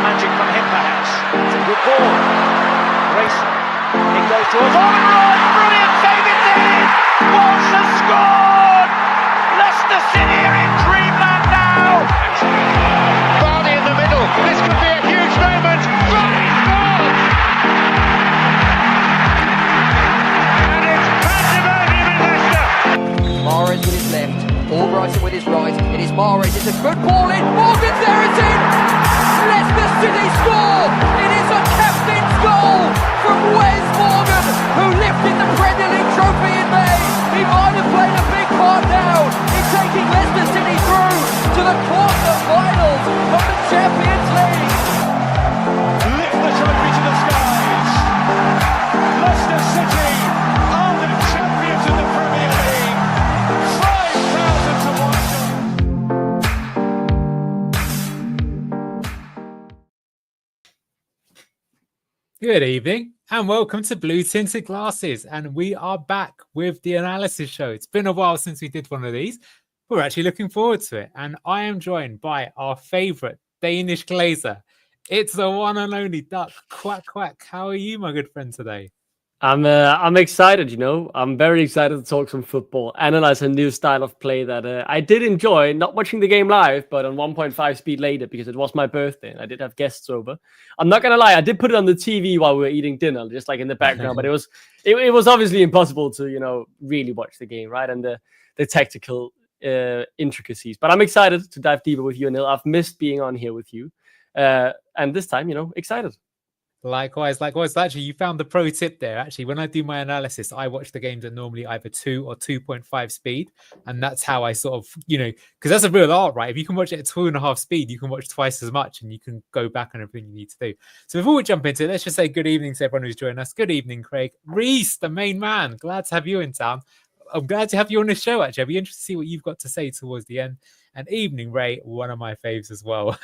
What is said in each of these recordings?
magic from him, perhaps. It's a good ball. Racing. It goes towards Alves. Brilliant save, it's in! Walsh has scored! Leicester City are in dreamland now! Vardy in the middle. This could be a huge moment. Vardy scores! And it's pandemonium in Leicester. Mahrez with his left, Albrighton with his right. It is Mahrez, it's a good ball in. Morgan's there, it's in! Leicester City score! It is a captain's goal from Wes Morgan, who lifted the Premier League trophy in May. He might have played a big part now in taking Leicester City through to the quarter-finals of the Champions League. Lift the trophy to the skies. Leicester City are the champions of the Premier League. 5,000 to 1. Good evening and welcome to Blue Tinted Glasses, and we are back with the analysis show. It's been a while since we did one of these. We're actually looking forward to it, and I am joined by our favourite Danish glazer. It's the one and only Duck. Quack quack. How are you, my good friend, today? I'm excited, you know. I'm very excited to talk some football, analyze a new style of play that I did enjoy, not watching the game live, but on 1.5 speed later because it was my birthday and I did have guests over. I'm not gonna lie, I did put it on the TV while we were eating dinner, just like in the background, but it was obviously impossible to, you know, really watch the game, right? And the tactical intricacies. But I'm excited to dive deeper with you, Anil. I've missed being on here with you, and this time, you know, excited. Likewise. Actually, you found the pro tip there. Actually, when I do my analysis, I watch the games at normally either 2 or 2.5 speed. And that's how I sort of, you know, because that's a real art, right? If you can watch it at 2.5 speed, you can watch twice as much and you can go back on everything you need to do. So before we jump into it, let's just say good evening to everyone who's joining us. Good evening, Craig. Reese, the main man. Glad to have you in town. I'm glad to have you on the show, actually. I'll be interested to see what you've got to say towards the end. And evening, Ray, one of my faves as well.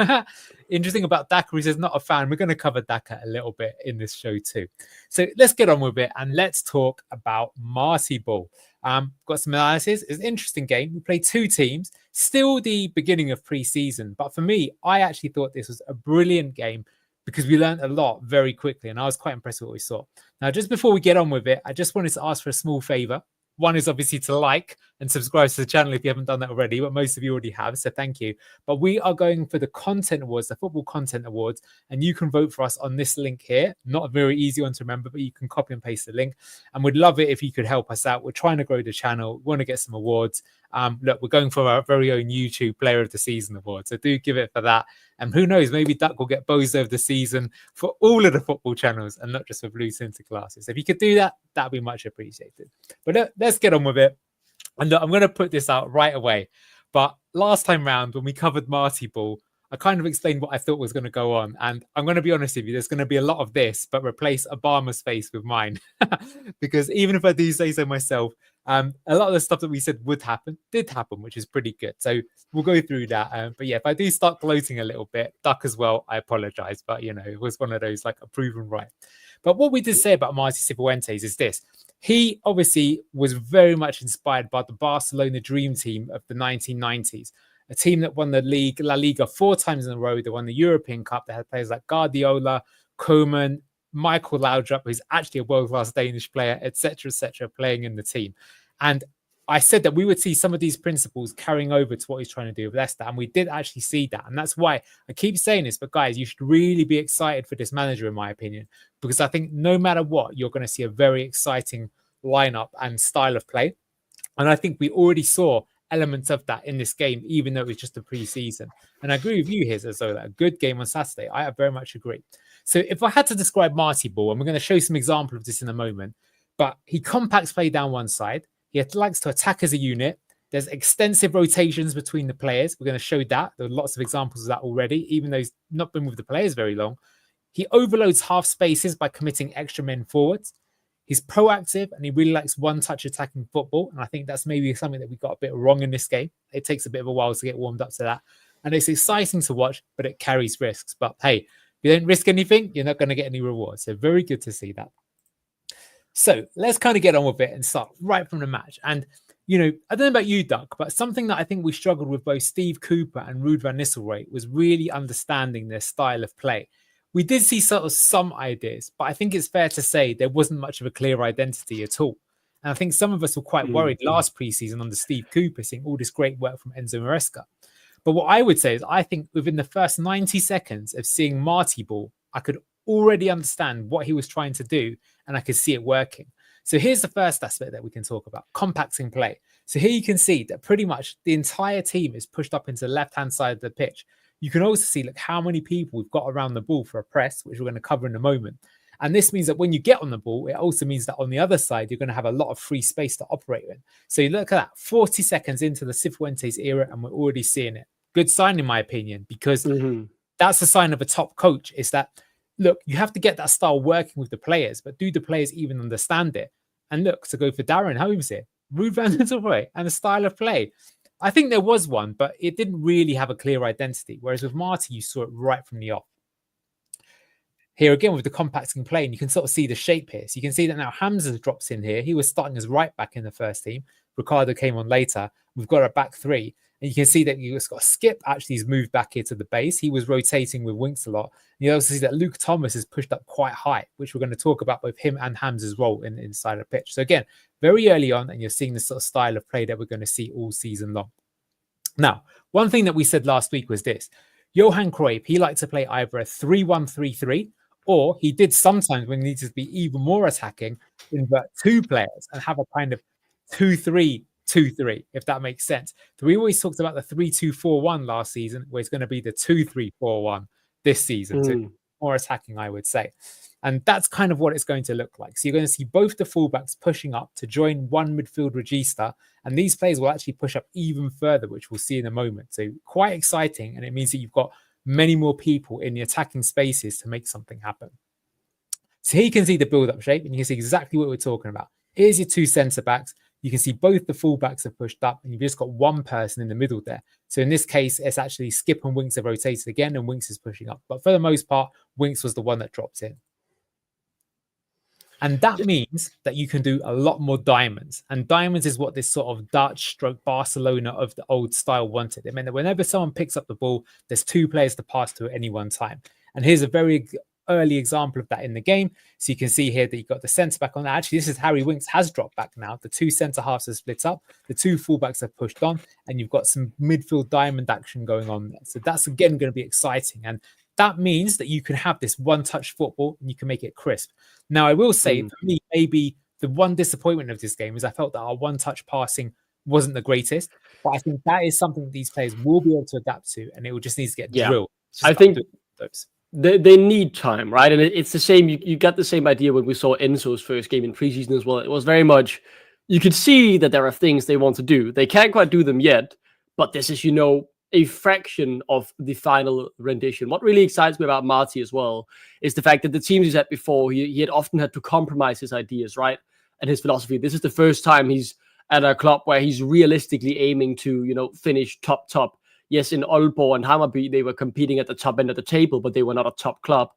Interesting about Daka, he says not a fan. We're going to cover Daka a little bit in this show too. So let's get on with it and let's talk about Marty Ball. Got some analysis. It's an interesting game. We played two teams, still the beginning of pre-season. But for me, I actually thought this was a brilliant game because we learned a lot very quickly and I was quite impressed with what we saw. Now, just before we get on with it, I just wanted to ask for a small favor. One is obviously to like and subscribe to the channel if you haven't done that already, but most of you already have, so thank you. But we are going for the content awards, the football content awards, and you can vote for us on this link here. Not a very easy one to remember, but you can copy and paste the link. And we'd love it if you could help us out. We're trying to grow the channel. We want to get some awards. Look, we're going for our very own YouTube Player of the Season award, so do give it for that. And who knows, maybe Duck will get Bozo of the Season for all of the football channels and not just for Blue Tinted Glasses. If you could do that, that'd be much appreciated. But let's get on with it. And look, I'm going to put this out right away. But last time round, when we covered Marty Ball, I kind of explained what I thought was going to go on. And I'm going to be honest with you, there's going to be a lot of this, but replace Obama's face with mine. Because even if I do say so myself, a lot of the stuff that we said would happen, did happen, which is pretty good. So we'll go through that. But yeah, if I do start gloating a little bit, Duck as well, I apologize. But, you know, it was one of those like a proven right. But what we did say about Marty Cifuentes is this. He obviously was very much inspired by the Barcelona dream team of the 1990s. A team that won the league, La Liga 4 times in a row. They won the European Cup. They had players like Guardiola, Koeman, Michael Laudrup, who's actually a world-class Danish player, etc., playing in the team. And I said that we would see some of these principles carrying over to what he's trying to do with Leicester. And we did actually see that. And that's why I keep saying this. But guys, you should really be excited for this manager, in my opinion, because I think no matter what, you're going to see a very exciting lineup and style of play. And I think we already saw elements of that in this game, even though it was just a pre-season. And I agree with you here, Zola. A good game on Saturday. I very much agree. So if I had to describe Marty Ball, and we're going to show some example of this in a moment, but he compacts play down one side. He likes to attack as a unit. There's extensive rotations between the players. We're going to show that. There are lots of examples of that already, even though he's not been with the players very long. He overloads half spaces by committing extra men forwards. He's proactive and he really likes one-touch attacking football. And I think that's maybe something that we got a bit wrong in this game. It takes a bit of a while to get warmed up to that. And it's exciting to watch, but it carries risks. But hey, if you don't risk anything, you're not going to get any rewards. So very good to see that. So let's kind of get on with it and start right from the match. And I don't know about you, Duck, but something that I think we struggled with both Steve Cooper and Ruud van Nistelrooy was really understanding their style of play. We did see sort of some ideas, but I think it's fair to say there wasn't much of a clear identity at all. And I think some of us were quite worried last preseason under Steve Cooper, seeing all this great work from Enzo Maresca. But what I would say is I think within the first 90 seconds of seeing Marty Ball, I could already understand what he was trying to do, and I could see it working. So here's the first aspect that we can talk about, compacting play. So here you can see that pretty much the entire team is pushed up into the left-hand side of the pitch. You can also see, look, how many people we've got around the ball for a press, which we're going to cover in a moment. And this means that when you get on the ball, it also means that on the other side, you're going to have a lot of free space to operate in. So you look at that, 40 seconds into the Cifuentes era, and we're already seeing it. Good sign, in my opinion, because that's a sign of a top coach, is that, look, you have to get that style working with the players, but do the players even understand it? And look, to go for Darren Holmes here, Ruud van Nistelrooy and the style of play. I think there was one, but it didn't really have a clear identity. Whereas with Marty, you saw it right from the off. Here again with the compacting play, and you can sort of see the shape here. So you can see that now Hamza drops in here. He was starting as right back in the first team. Ricardo came on later. We've got a back three. And you can see that you've got Skip. Actually, he's moved back here to the base. He was rotating with Winks a lot. And you also see that Luke Thomas is pushed up quite high, which we're going to talk about both him and Hamza's role inside the pitch. So again, very early on, and you're seeing the sort of style of play that we're going to see all season long. Now, one thing that we said last week was this. Johan Cruyff, he liked to play either a 3-1-3-3, or he did sometimes, when he needed to be even more attacking, invert two players and have a kind of 2-3-2-3, if that makes sense. So we always talked about the 3-2-4-1 last season, where it's going to be the 2-3-4-1 this season. So more attacking, I would say. And that's kind of what it's going to look like. So you're going to see both the fullbacks pushing up to join one midfield regista, and these players will actually push up even further, which we'll see in a moment. So quite exciting, and it means that you've got many more people in the attacking spaces to make something happen. So here you can see the build-up shape, and you can see exactly what we're talking about. Here's your two centre-backs. You can see both the fullbacks are pushed up, and you've just got one person in the middle there. So in this case, it's actually Skip and Winks have rotated again, and Winks is pushing up. But for the most part, Winks was the one that dropped in. And that means that you can do a lot more diamonds. And diamonds is what this sort of Dutch stroke Barcelona of the old style wanted. It meant that whenever someone picks up the ball, there's two players to pass to at any one time. And here's a very early example of that in the game. So you can see here that you've got the centre back on that. Actually, this is Harry Winks has dropped back now. The two centre halves are split up. The two fullbacks have pushed on. And you've got some midfield diamond action going on there. So that's, again, going to be exciting. And that means that you can have this one-touch football and you can make it crisp. Now, I will say, for me, maybe the one disappointment of this game is I felt that our one-touch passing wasn't the greatest. But I think that is something that these players will be able to adapt to, and it will just need to get drilled. I think they need time, right? And it's the same. You got the same idea when we saw Enzo's first game in preseason as well. It was very much, you could see that there are things they want to do. They can't quite do them yet, but this is, a fraction of the final rendition. What really excites me about Marty as well is the fact that the teams he's had before, he had often had to compromise his ideas, right? And his philosophy. This is the first time he's at a club where he's realistically aiming to, finish top. Yes, in Aalborg and Hammarby, they were competing at the top end of the table, but they were not a top club.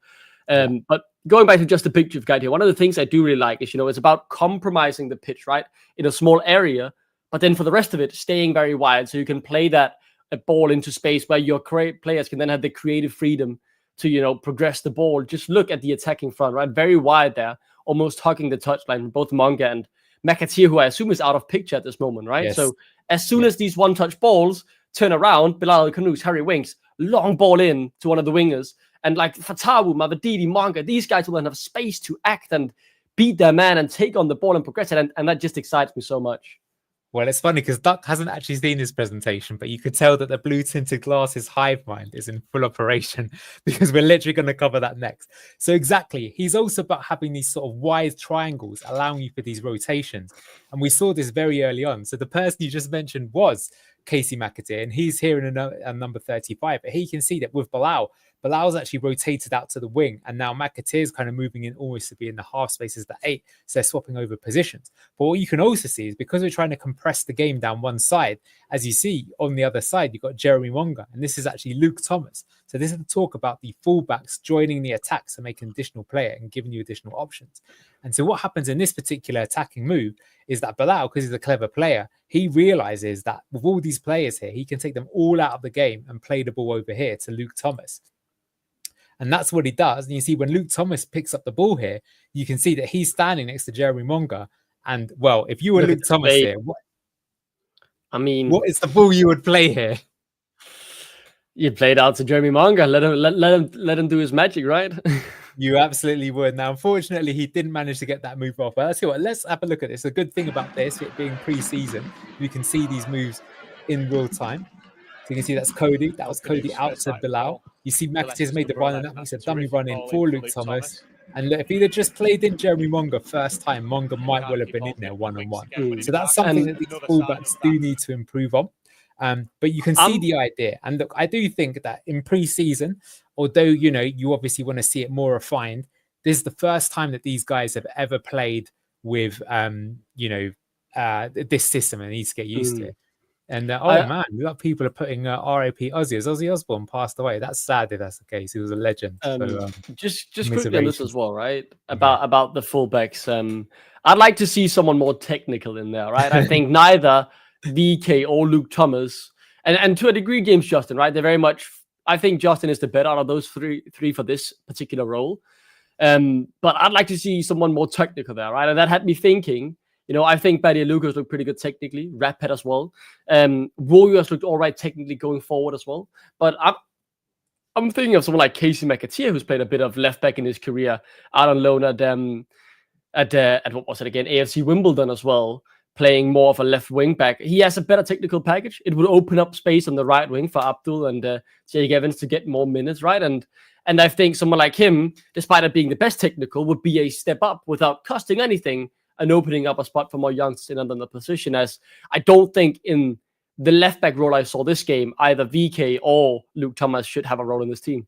But going back to just the picture of guide here, one of the things I do really like is, it's about compromising the pitch, right? In a small area, but then for the rest of it, staying very wide. So you can play that a ball into space where your players can then have the creative freedom to, progress the ball. Just look at the attacking front, right? Very wide there, almost hugging the touchline, both Monga and Ngakia, who I assume is out of picture at this moment, right? Yes. So as soon as these one-touch balls turn around, Bilal Kanous, Harry Winks, long ball in to one of the wingers, and like Fatawu, Mavadidi, Monga, these guys will then have space to act and beat their man and take on the ball and progress it, and that just excites me so much. Well, it's funny because Duck hasn't actually seen this presentation, but you could tell that the blue tinted glasses hive mind is in full operation because we're literally going to cover that next. So exactly, he's also about having these sort of wide triangles, allowing you for these rotations. And we saw this very early on. So the person you just mentioned was Casey McAteer, and he's here in a number 35. But here you can see that with Bilal Bilal's actually rotated out to the wing, and now Ngakia is kind of moving in almost to be in the half space as the 8, so they're swapping over positions. But what you can also see is because we're trying to compress the game down one side, as you see on the other side, you've got Jeremy Wonga, and this is actually Luke Thomas. So this is the talk about the fullbacks joining the attacks and making an additional player and giving you additional options. And so what happens in this particular attacking move is that Bilal, because he's a clever player, he realizes that with all these players here, he can take them all out of the game and play the ball over here to Luke Thomas. And that's what he does. And you see when Luke Thomas picks up the ball here, you can see that he's standing next to Jeremy Wonga. And, well, if you were Luke Thomas here, what is the ball you would play here? You play it out to Jeremy Wonga. Let him do his magic, right? You absolutely would. Now, unfortunately, he didn't manage to get that move off. But let's see what. Let's have a look at this. The good thing about this, it being pre-season, you can see these moves in real time. So you can see that's Cody. That was Cody out to Bilal. You see Ngakitia's made the run, and that makes a dummy run in for Luke Thomas. And look, if he'd have just played in Jeremy Wonga first time, Wonga might well have been in there one-on-one. So that's something that these fullbacks do need to improve on. But you can see the idea. And look, I do think that in pre-season, although, you obviously want to see it more refined, this is the first time that these guys have ever played with, this system, and needs to get used to it. And man, a lot of people are putting R.I.P. Ozzy, as Ozzy Osbourne passed away. That's sad if that's the case. He was a legend. Just quickly on this as well, right? About the fullbacks. I'd like to see someone more technical in there, right? I think neither VK or Luke Thomas, and to a degree, James Justin, right? They're very much. I think Justin is the better out of those three for this particular role. But I'd like to see someone more technical there, right? And that had me thinking. I think Badia Lucas looked pretty good technically. Rapid as well. Warriors looked all right technically going forward as well. But I'm thinking of someone like Casey Ngakia, who's played a bit of left back in his career, out on loan at what was it again? AFC Wimbledon as well, playing more of a left wing back. He has a better technical package. It would open up space on the right wing for Abdul and Jake Evans to get more minutes, right? And I think someone like him, despite it being the best technical, would be a step up without costing anything and opening up a spot for more youngsters in another position, as I don't think in the left back role I saw this game, either VK or Luke Thomas should have a role in this team.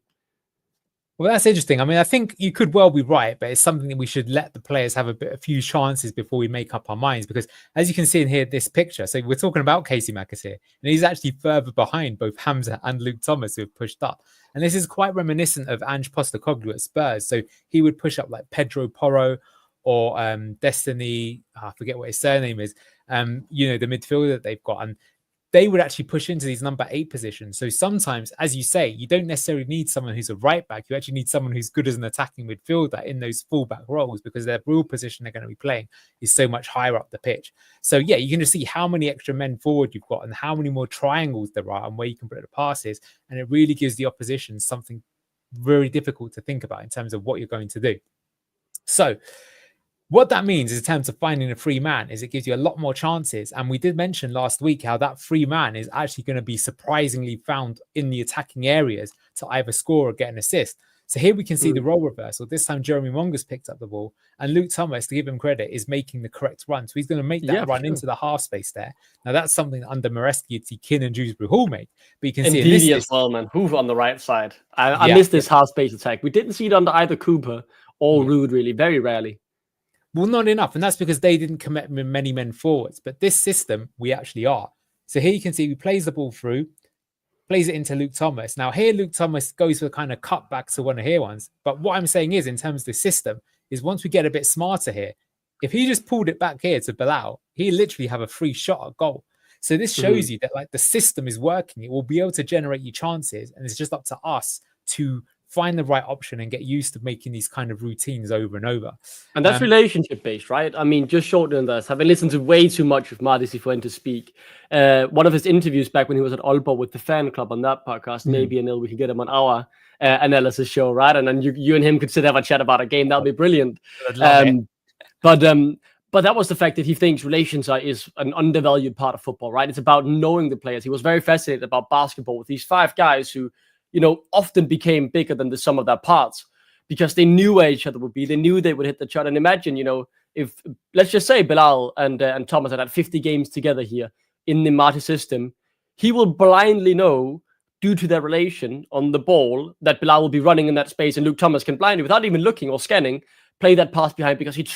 Well, that's interesting. I mean, I think you could well be right, but it's something that we should let the players have a few chances before we make up our minds. Because as you can see in here, this picture, so we're talking about Casey Ngakia, and he's actually further behind both Hamza and Luke Thomas, who have pushed up. And this is quite reminiscent of Ange Postecoglou at Spurs. So he would push up like Pedro Porro or Destiny, I forget what his surname is, the midfielder that they've got. And they would actually push into these number 8 positions. So sometimes, as you say, you don't necessarily need someone who's a right back. You actually need someone who's good as an attacking midfielder in those fullback roles, because their real position they're going to be playing is so much higher up the pitch. So yeah, you can just see how many extra men forward you've got and how many more triangles there are and where you can put the passes. And it really gives the opposition something very difficult to think about in terms of what you're going to do. So what that means is in terms of finding a free man is it gives you a lot more chances. And we did mention last week how that free man is actually going to be surprisingly found in the attacking areas to either score or get an assist. So here we can see the role reversal. This time Jeremy Wonga's picked up the ball and Luke Thomas, to give him credit, is making the correct run. So he's going to make that run into the half space there. Now that's something that under Maresca you'd see Kin and Dewsbury Hall make. But you can see Ndidi as well, man. Hoover on the right side. I missed this half space attack. We didn't see it under either Cooper or Rude, really. Very rarely. Well, not enough. And that's because they didn't commit many men forwards. But this system, we actually are. So here you can see he plays the ball through, plays it into Luke Thomas. Now here, Luke Thomas goes for kind of cutbacks to one of here ones. But what I'm saying is, in terms of the system, is once we get a bit smarter here, if he just pulled it back here to Bilal, he literally have a free shot at goal. So this shows you that like the system is working. It will be able to generate you chances. And it's just up to us to find the right option and get used to making these kind of routines over and over. And that's relationship based, right? I mean, just shorter than this, having listened to way too much of Marty Cifuentes speak, one of his interviews back when he was at Aalborg with the fan club on that podcast, maybe Anil, we can get him on our analysis show, right? And then you and him could sit have a chat about a game. That'd be brilliant. But that was the fact that he thinks relations is an undervalued part of football, right? It's about knowing the players. He was very fascinated about basketball with these 5 guys who, often became bigger than the sum of their parts because they knew where each other would be. They knew they would hit the shot. And imagine, if, let's just say Bilal and Thomas had 50 games together here in the Marty system, he will blindly know due to their relation on the ball, that Bilal will be running in that space and Luke Thomas can blindly, without even looking or scanning, play that pass behind because he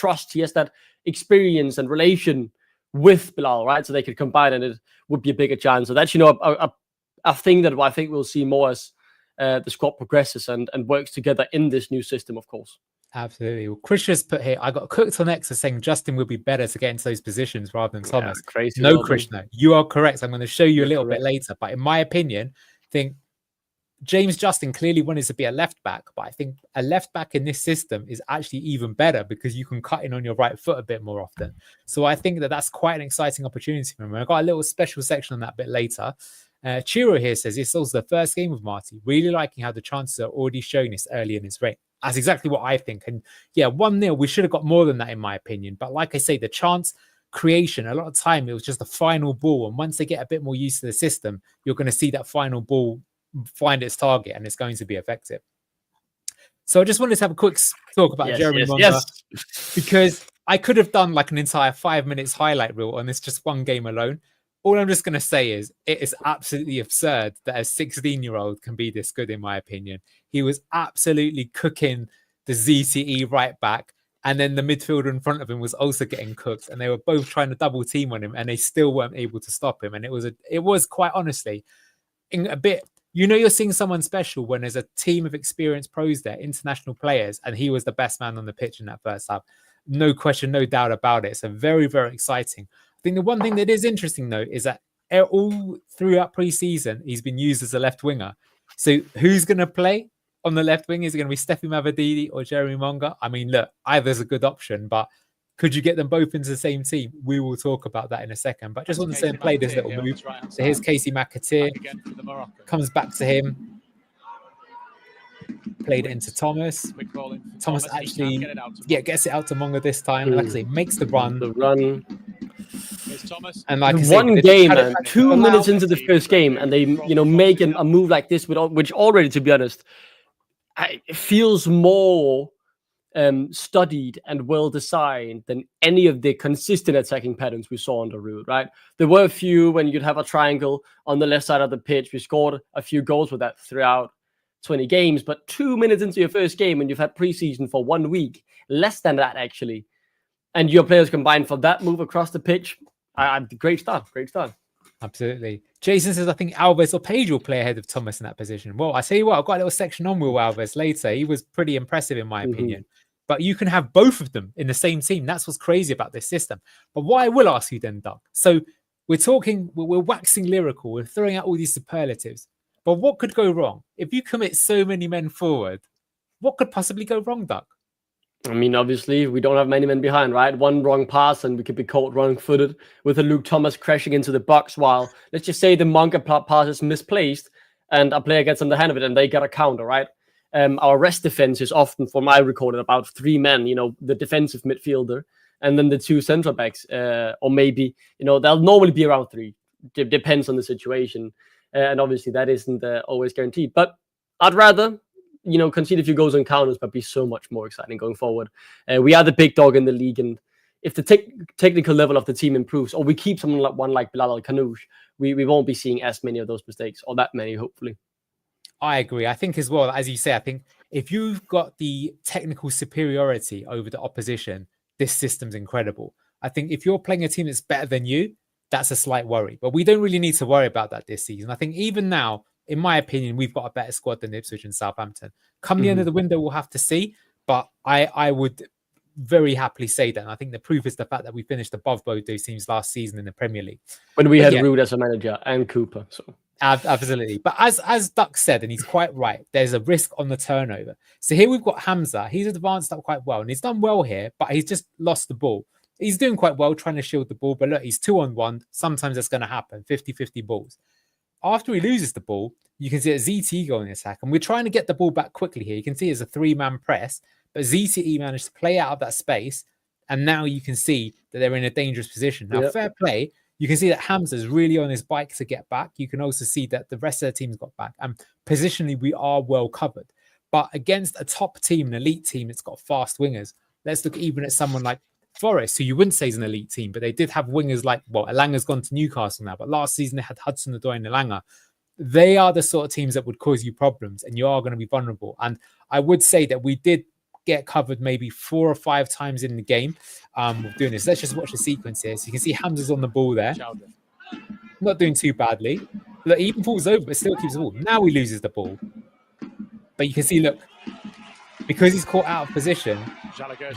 has that experience and relation with Bilal, right? So they could combine and it would be a bigger chance. So that's, a thing that I think we'll see more as the squad progresses and works together in this new system, of course. Absolutely. Well, Chris just put here, I got cooked on X as saying Justin would be better to get into those positions rather than Thomas. Crazy. No, Krishna, you are correct. I'm going to show you a little bit later. But in my opinion, I think James Justin clearly wanted to be a left back, but I think a left back in this system is actually even better because you can cut in on your right foot a bit more often. So I think that that's quite an exciting opportunity for him. I've got a little special section on that bit later. Chiro here says it's also the first game of Marty, really liking how the chances are already showing this early in his reign. That's exactly what I think. And yeah, 1-0, we should have got more than that in my opinion. But like I say, the chance creation, a lot of time, it was just the final ball. And once they get a bit more used to the system, you're going to see that final ball find its target and it's going to be effective. So I just wanted to have a quick talk about Jeremy Monga because I could have done like an entire 5 minutes highlight reel on this just one game alone. All I'm just going to say is it is absolutely absurd that a 16-year-old can be this good, in my opinion. He was absolutely cooking the ZTE right back, and then the midfielder in front of him was also getting cooked, and they were both trying to double team on him, and they still weren't able to stop him. And it was quite honestly in a bit. You're seeing someone special when there's a team of experienced pros there, international players, and he was the best man on the pitch in that first half. No question, no doubt about it. So very, very exciting. I think the one thing that is interesting, though, is that all throughout pre-season, he's been used as a left winger. So who's going to play on the left wing? Is it going to be Steffi Mavadidi or Jeremy Monga? I mean, look, either's a good option, but could you get them both into the same team? We will talk about that in a second. But I just want to say and play this little move. So here's Casey McAteer. Comes back to him. Played it into Thomas. Thomas actually, gets it out to Monga this time. Like I say, makes the run. And like I say, one game, man, 2 minutes into the first game, and they, make a move like this, which already, to be honest, it feels more studied and well designed than any of the consistent attacking patterns we saw on the route, right? There were a few when you'd have a triangle on the left side of the pitch. We scored a few goals with that throughout 20 games, but 2 minutes into your first game and you've had preseason for 1 week, less than that actually, and your players combined for that move across the pitch, great start. Absolutely. Jason says, I think Alves or Page will play ahead of Thomas in that position. Well, I tell you what, I've got a little section on Will Alves later. He was pretty impressive in my opinion. But you can have both of them in the same team. That's what's crazy about this system. But what I will ask you then, Doug, so we're waxing lyrical, we're throwing out all these superlatives. But what could go wrong? If you commit so many men forward, what could possibly go wrong, Doug? I mean, obviously, we don't have many men behind, right? One wrong pass and we could be caught wrong-footed with a Luke Thomas crashing into the box while, let's just say the Monga pass is misplaced and a player gets on the hand of it and they get a counter, right? Our rest defense is often, from my recording, about 3 men, the defensive midfielder and then the 2 central backs, or maybe, they'll normally be around 3. Depends on the situation. And obviously that isn't always guaranteed. But I'd rather, concede a few goals on counters, but be so much more exciting going forward. We are the big dog in the league. And if the technical level of the team improves, or we keep someone like Bilal Al-Kanouch, we won't be seeing as many of those mistakes, or that many, hopefully. I agree. I think as well, as you say, I think if you've got the technical superiority over the opposition, this system's incredible. I think if you're playing a team that's better than you, that's a slight worry. But we don't really need to worry about that this season. I think even now, in my opinion, we've got a better squad than Ipswich and Southampton. Come the end of the window, we'll have to see. But I would very happily say that. And I think the proof is the fact that we finished above both those teams last season in the Premier League. When we had Ruud as a manager and Cooper. So absolutely. But as Duck said, and he's quite right, there's a risk on the turnover. So here we've got Hamza. He's advanced up quite well. And he's done well here, but he's just lost the ball. He's doing quite well trying to shield the ball. But look, he's 2-on-1. Sometimes that's going to happen. 50-50 balls. After he loses the ball, you can see a ZTE go in the attack. And we're trying to get the ball back quickly here. You can see it's a 3-man press. But ZTE managed to play out of that space. And now you can see that they're in a dangerous position. Now, fair play. You can see that Hamza's really on his bike to get back. You can also see that the rest of the team's got back. And positionally, we are well covered. But against a top team, an elite team, it's got fast wingers. Let's look even at someone like Forest, who you wouldn't say is an elite team, but they did have wingers like, Elanga's gone to Newcastle now, but last season they had Hudson-Odoi and Elanga. they are the sort of teams that would cause you problems, and you are going to be vulnerable. And I would say that we did get covered maybe 4 or 5 times in the game with doing this. Let's just watch the sequence here. So you can see Hamza's on the ball there. Not doing too badly. Look, he even falls over, but still keeps the ball. Now he loses the ball. But you can see, look, because he's caught out of position,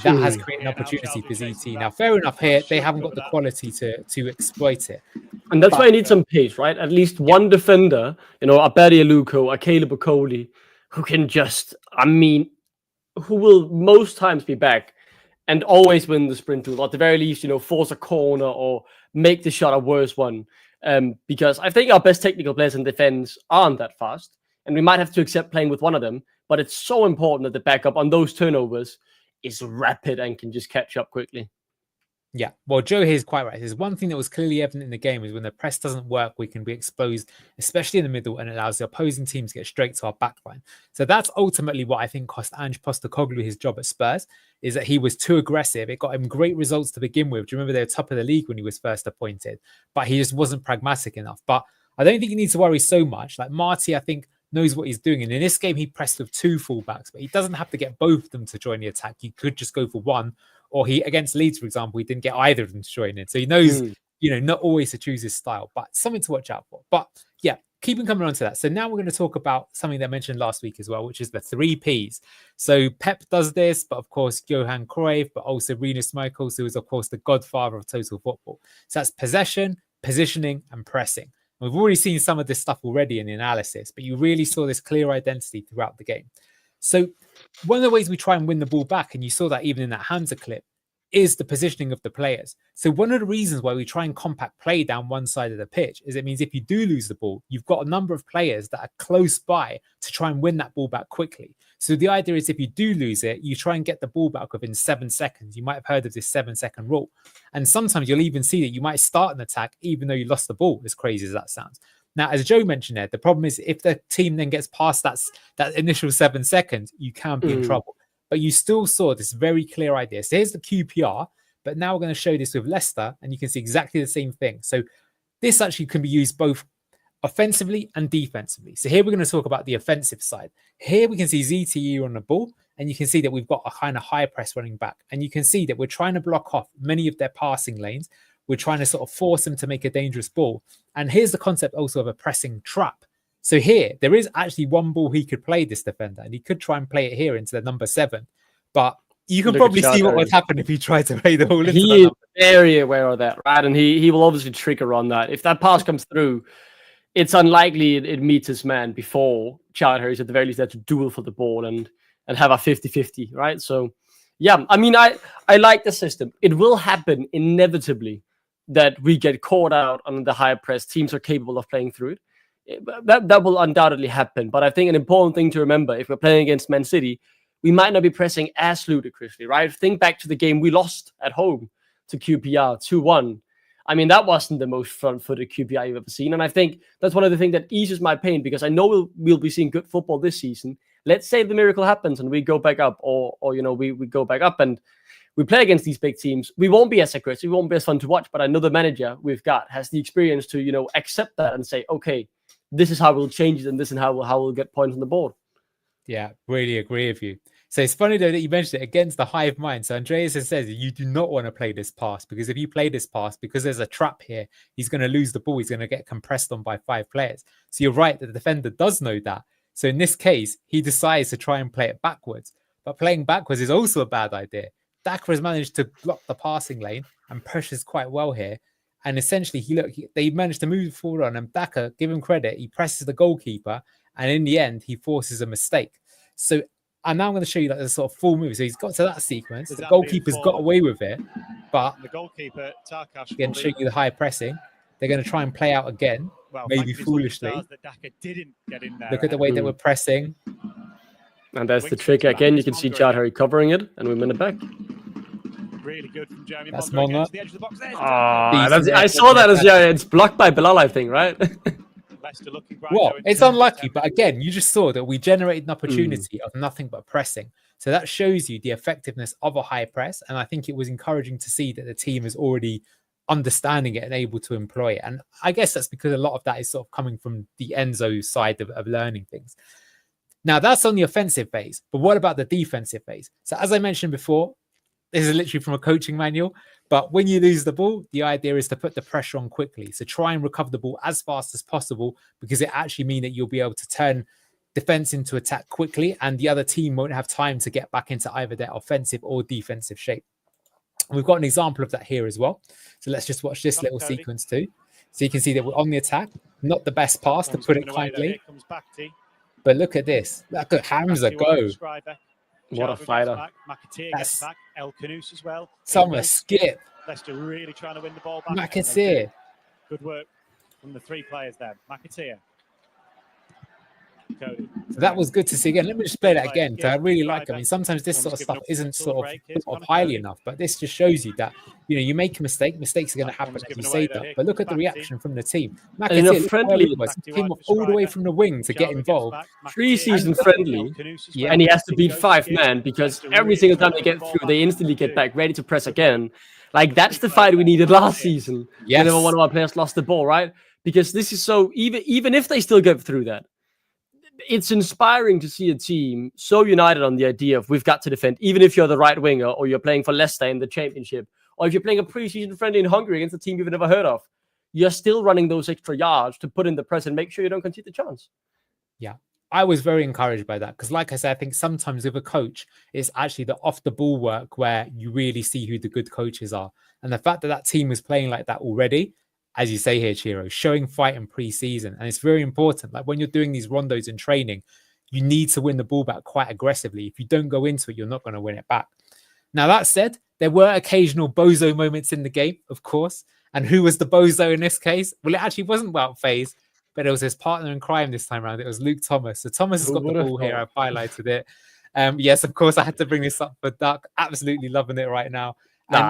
that has created an opportunity for ZTE. Now, fair enough here, they haven't got the quality to exploit it. And that's why I need some pace, right? At least one defender, you know, a Barry Aluko, a Caleb Okoli, who can just, who will most times be back and always win the sprint duel, or at the very least, you know, force a corner or make the shot a worse one. Because I think our best technical players in defense aren't that fast, and we might have to accept playing with one of them, but it's so important that the backup on those turnovers is rapid and can just catch up quickly. Yeah, well, Joe here is quite right. There's one thing that was clearly evident in the game is when the press doesn't work, we can be exposed, especially in the middle, and it allows the opposing team to get straight to our backline. So that's ultimately what I think cost Ange Postecoglou his job at Spurs, is that he was too aggressive. It got him great results to begin with. Do you remember they were top of the league when he was first appointed? But he just wasn't pragmatic enough. But I don't think you need to worry so much. Like Marty, I think, knows what he's doing. And in this game, he pressed with 2 fullbacks, but he doesn't have to get both of them to join the attack. He could just go for one. Or he, against Leeds, for example, he didn't get either of them to join in. So he knows, you know, not always to choose his style, but something to watch out for. But yeah, keeping coming on to that. So now we're going to talk about something that I mentioned last week as well, which is the 3 Ps. So Pep does this, but of course, Johan Cruyff, but also Rinus Michels, who is, of course, the godfather of total football. So that's possession, positioning, and pressing. And we've already seen some of this stuff already in the analysis, but you really saw this clear identity throughout the game. So one of the ways we try and win the ball back, and you saw that even in that Hamza clip, is the positioning of the players. So one of the reasons why we try and compact play down one side of the pitch is it means if you do lose the ball, you've got a number of players that are close by to try and win that ball back quickly. So the idea is if you do lose it, you try and get the ball back within 7 seconds. You might have heard of this 7-second rule. And sometimes you'll even see that you might start an attack even though you lost the ball, as crazy as that sounds. Now, as Joe mentioned there, the problem is if the team then gets past that initial 7 seconds, you can be in trouble. But you still saw this very clear idea. So here's the QPR, but now we're going to show this with Leicester, and you can see exactly the same thing. So this actually can be used both offensively and defensively. So here we're going to talk about the offensive side. Here we can see ZTE on the ball, and you can see that we've got a kind of high press running back. And you can see that we're trying to block off many of their passing lanes. We're trying to sort of force them to make a dangerous ball. And here's the concept also of a pressing trap. So here, there is actually one ball he could play, this defender, and he could try and play it here into the number 7. But you can probably see what would happen if he tried to play the ball into the number. He is very aware of that, right? And he will obviously trigger on that. If that pass comes through, it's unlikely it meets his man before Charlotte Harris at the very least there to duel for the ball and have a 50-50, right? So, yeah, I mean, I like the system. It will happen inevitably that we get caught out on the high press. Teams are capable of playing through it. That will undoubtedly happen. But I think an important thing to remember, if we're playing against Man City, we might not be pressing as ludicrously, right? Think back to the game we lost at home to QPR 2-1. I mean, that wasn't the most front-footed QPR you've ever seen. And I think that's one of the things that eases my pain, because I know we'll be seeing good football this season. Let's say the miracle happens and we go back up, or you know, we go back up and we play against these big teams. We won't be as aggressive, we won't be as fun to watch, but I know the manager we've got has the experience to, you know, accept that and say, okay, this is how we'll change it, and this is how we'll get points on the board. Yeah, really agree with you. So it's funny though that you mentioned it against the hive mind. So Andreas says you do not want to play this pass, because if you play this pass, because there's a trap here, he's going to lose the ball. He's going to get compressed on by 5 players. So you're right that the defender does know that. So in this case, he decides to try and play it backwards. But playing backwards is also a bad idea. Daka has managed to block the passing lane and pressures quite well here. And essentially, they managed to move forward on him. Daka, give him credit, he presses the goalkeeper, and in the end, he forces a mistake. So and now I'm going to show you like the sort of full movie. So he's got to that sequence. The goalkeeper's got away with it, but the goalkeeper, again, show you the high pressing. They're going to try and play out again, maybe foolishly. Look at the way they were pressing. And that's the trick again. You can see Chad Harry covering it, and we win it back. Really good from Jeremy. That's Monga. I saw that as it's blocked by Bilal, I think, right? Well, it's unlucky, but again, you just saw that we generated an opportunity of nothing but pressing. So that shows you the effectiveness of a high press, and I think it was encouraging to see that the team has already understanding it and able to employ it. And I guess that's because a lot of that is sort of coming from the Enzo side of learning things. Now, that's on the offensive phase, but what about the defensive phase? So as I mentioned before, this is literally from a coaching manual, but when you lose the ball, the idea is to put the pressure on quickly. So try and recover the ball as fast as possible, because it actually means that you'll be able to turn defense into attack quickly, and the other team won't have time to get back into either their offensive or defensive shape. We've got an example of that here as well. So let's just watch this little sequence too. So you can see that we're on the attack. Not the best pass, to put it kindly. But look at this. Look at Hamza go. What a fighter. That's El Kanous as well. Summer skip. Leicester really trying to win the ball back. McAteer. Good work from the 3 players there. McAteer. Cody. So that was good to see again. Let me just play that again, because I really like it. I mean, sometimes this sort of stuff isn't sort of highly enough, but this just shows you that, you know, you make a mistake, mistakes are going to happen, as you say that. But look at the reaction from the team. McAteer, friendly, he came up all the way from the wing to get involved. Preseason friendly, and he has to beat 5 men, because every single time they get through, they instantly get back ready to press again. Like, that's the fight we needed last season. Yes. Whenever one of our players lost the ball, right? Because this is so, even if they still get through that, it's inspiring to see a team so united on the idea of we've got to defend, even if you're the right winger or you're playing for Leicester in the championship, or if you're playing a preseason friendly in Hungary against a team you've never heard of, you're still running those extra yards to put in the press and make sure you don't concede the chance. Yeah, I was very encouraged by that, because like I said, I think sometimes with a coach, it's actually the off the ball work where you really see who the good coaches are. And the fact that that team was playing like that already, as you say here, Chiro, showing fight in pre-season. And it's very important. Like when you're doing these rondos in training, you need to win the ball back quite aggressively. If you don't go into it, you're not going to win it back. Now, that said, there were occasional Bozo moments in the game, of course. And who was the Bozo in this case? Well, it actually wasn't Wout Faes, but it was his partner in crime this time around. It was Luke Thomas. So Thomas has got the ball here. I've highlighted it. Yes, of course, I had to bring this up for Duck. Absolutely loving it right now.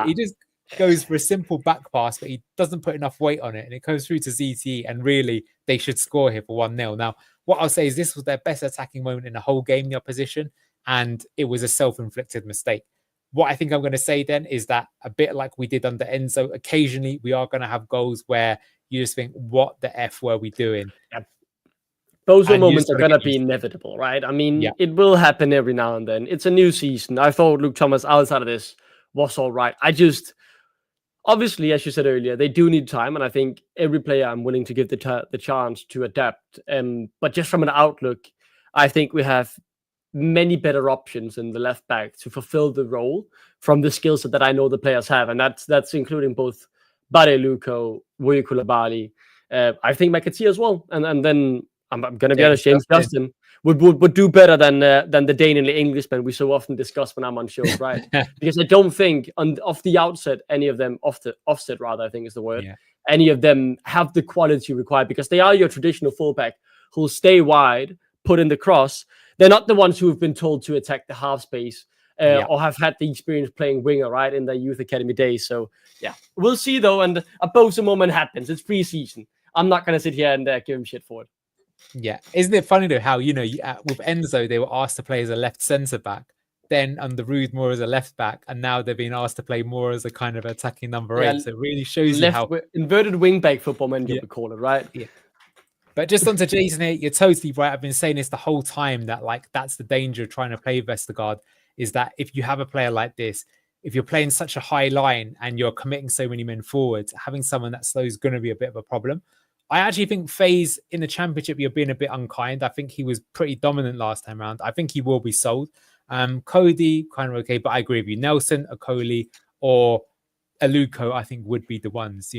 He just goes for a simple back pass, but he doesn't put enough weight on it, and it goes through to ZTE, and really they should score here for 1-0. Now, what I'll say is this was their best attacking moment in the whole game, the opposition, and it was a self-inflicted mistake. What I think I'm going to say then is that, a bit like we did under Enzo, occasionally we are going to have goals where you just think, what the F were we doing? Yep. Those moments are going to be inevitable, right? I mean, It will happen every now and then. It's a new season. I thought Luke Thomas outside of this was all right. Obviously, as you said earlier, they do need time, and I think every player I'm willing to give the chance to adapt. But just from an outlook, I think we have many better options in the left back to fulfill the role from the skill set that I know the players have, and that's including both Bare Luko, Wuyi Koulibaly, I think McAteer as well, and then I'm going to be honest, James Justin would do better than the Dane and the Englishman we so often discuss when I'm on shows, right? Because I don't think off the outset, any of them, offset rather, I think is the word, any of them have the quality required, because they are your traditional fullback who'll stay wide, put in the cross. They're not the ones who have been told to attack the half space or have had the experience playing winger, right, in their youth academy days. So, yeah, we'll see, though, and a Bozo moment happens. It's pre-season. I'm not going to sit here and give him shit for it. Yeah. Isn't it funny, though, how, with Enzo, they were asked to play as a left centre-back, then under Ruud more as a left-back, and now they're being asked to play more as a kind of attacking number 8. So it really shows you how... Inverted wing-back football manager would call it, right? Yeah. But just onto Jason here, you're totally right. I've been saying this the whole time, that that's the danger of trying to play Vestergaard, is that if you have a player like this, if you're playing such a high line and you're committing so many men forwards, having someone that slow is going to be a bit of a problem. I actually think Faes in the Championship, you're being a bit unkind. I think he was pretty dominant last time around. I think he will be sold. Cody, kind of okay, but I agree with you. Nelson, Okoli, or Aluko, I think would be the ones,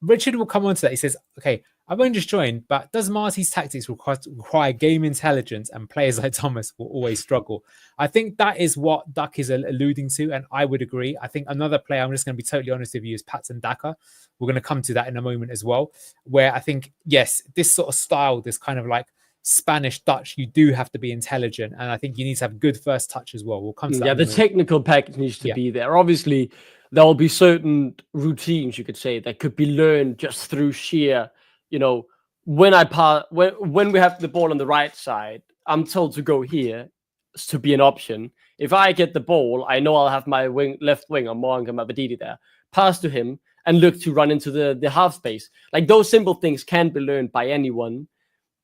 Richard will come on to that. He says, okay, I've only just joined, but does Marty's tactics require game intelligence, and players like Thomas will always struggle? I think that is what Duck is alluding to, and I would agree. I think another player, I'm just going to be totally honest with you, is Patson Daka. We're going to come to that in a moment as well, where I think, yes, this sort of style, this kind of like Spanish Dutch, you do have to be intelligent, and I think you need to have good first touch as well. We'll come to that. Yeah, the technical package needs to be there. Obviously, there will be certain routines, you could say, that could be learned just through sheer, when we have the ball on the right side, I'm told to go here to be an option. If I get the ball, I know I'll have my left winger, Morgan Mavadidi there. pass to him, and look to run into the half space. Like, those simple things can be learned by anyone,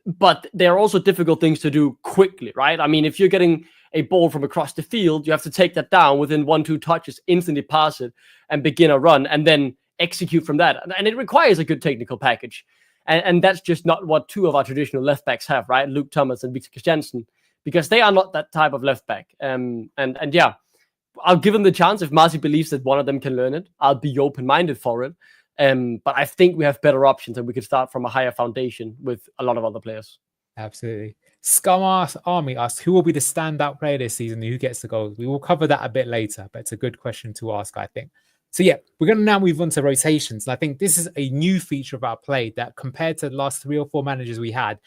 but they're also difficult things to do quickly, right? I mean, if you're getting a ball from across the field, you have to take that down within 1-2 touches, instantly pass it, and begin a run, and then execute from that. And it requires a good technical package. And that's just not what two of our traditional left backs have, right? Luke Thomas and Victor Christiansen, because they are not that type of left back. And yeah, I'll give them the chance. If Marty believes that one of them can learn it, I'll be open-minded for it. But I think we have better options, and we could start from a higher foundation with a lot of other players. Absolutely. Scum Army asks, who will be the standout player this season? Who gets the goals? We will cover that a bit later, but it's a good question to ask, I think. So yeah, we're going to now move on to rotations. And I think this is a new feature of our play that, compared to the last 3 or 4 managers we had,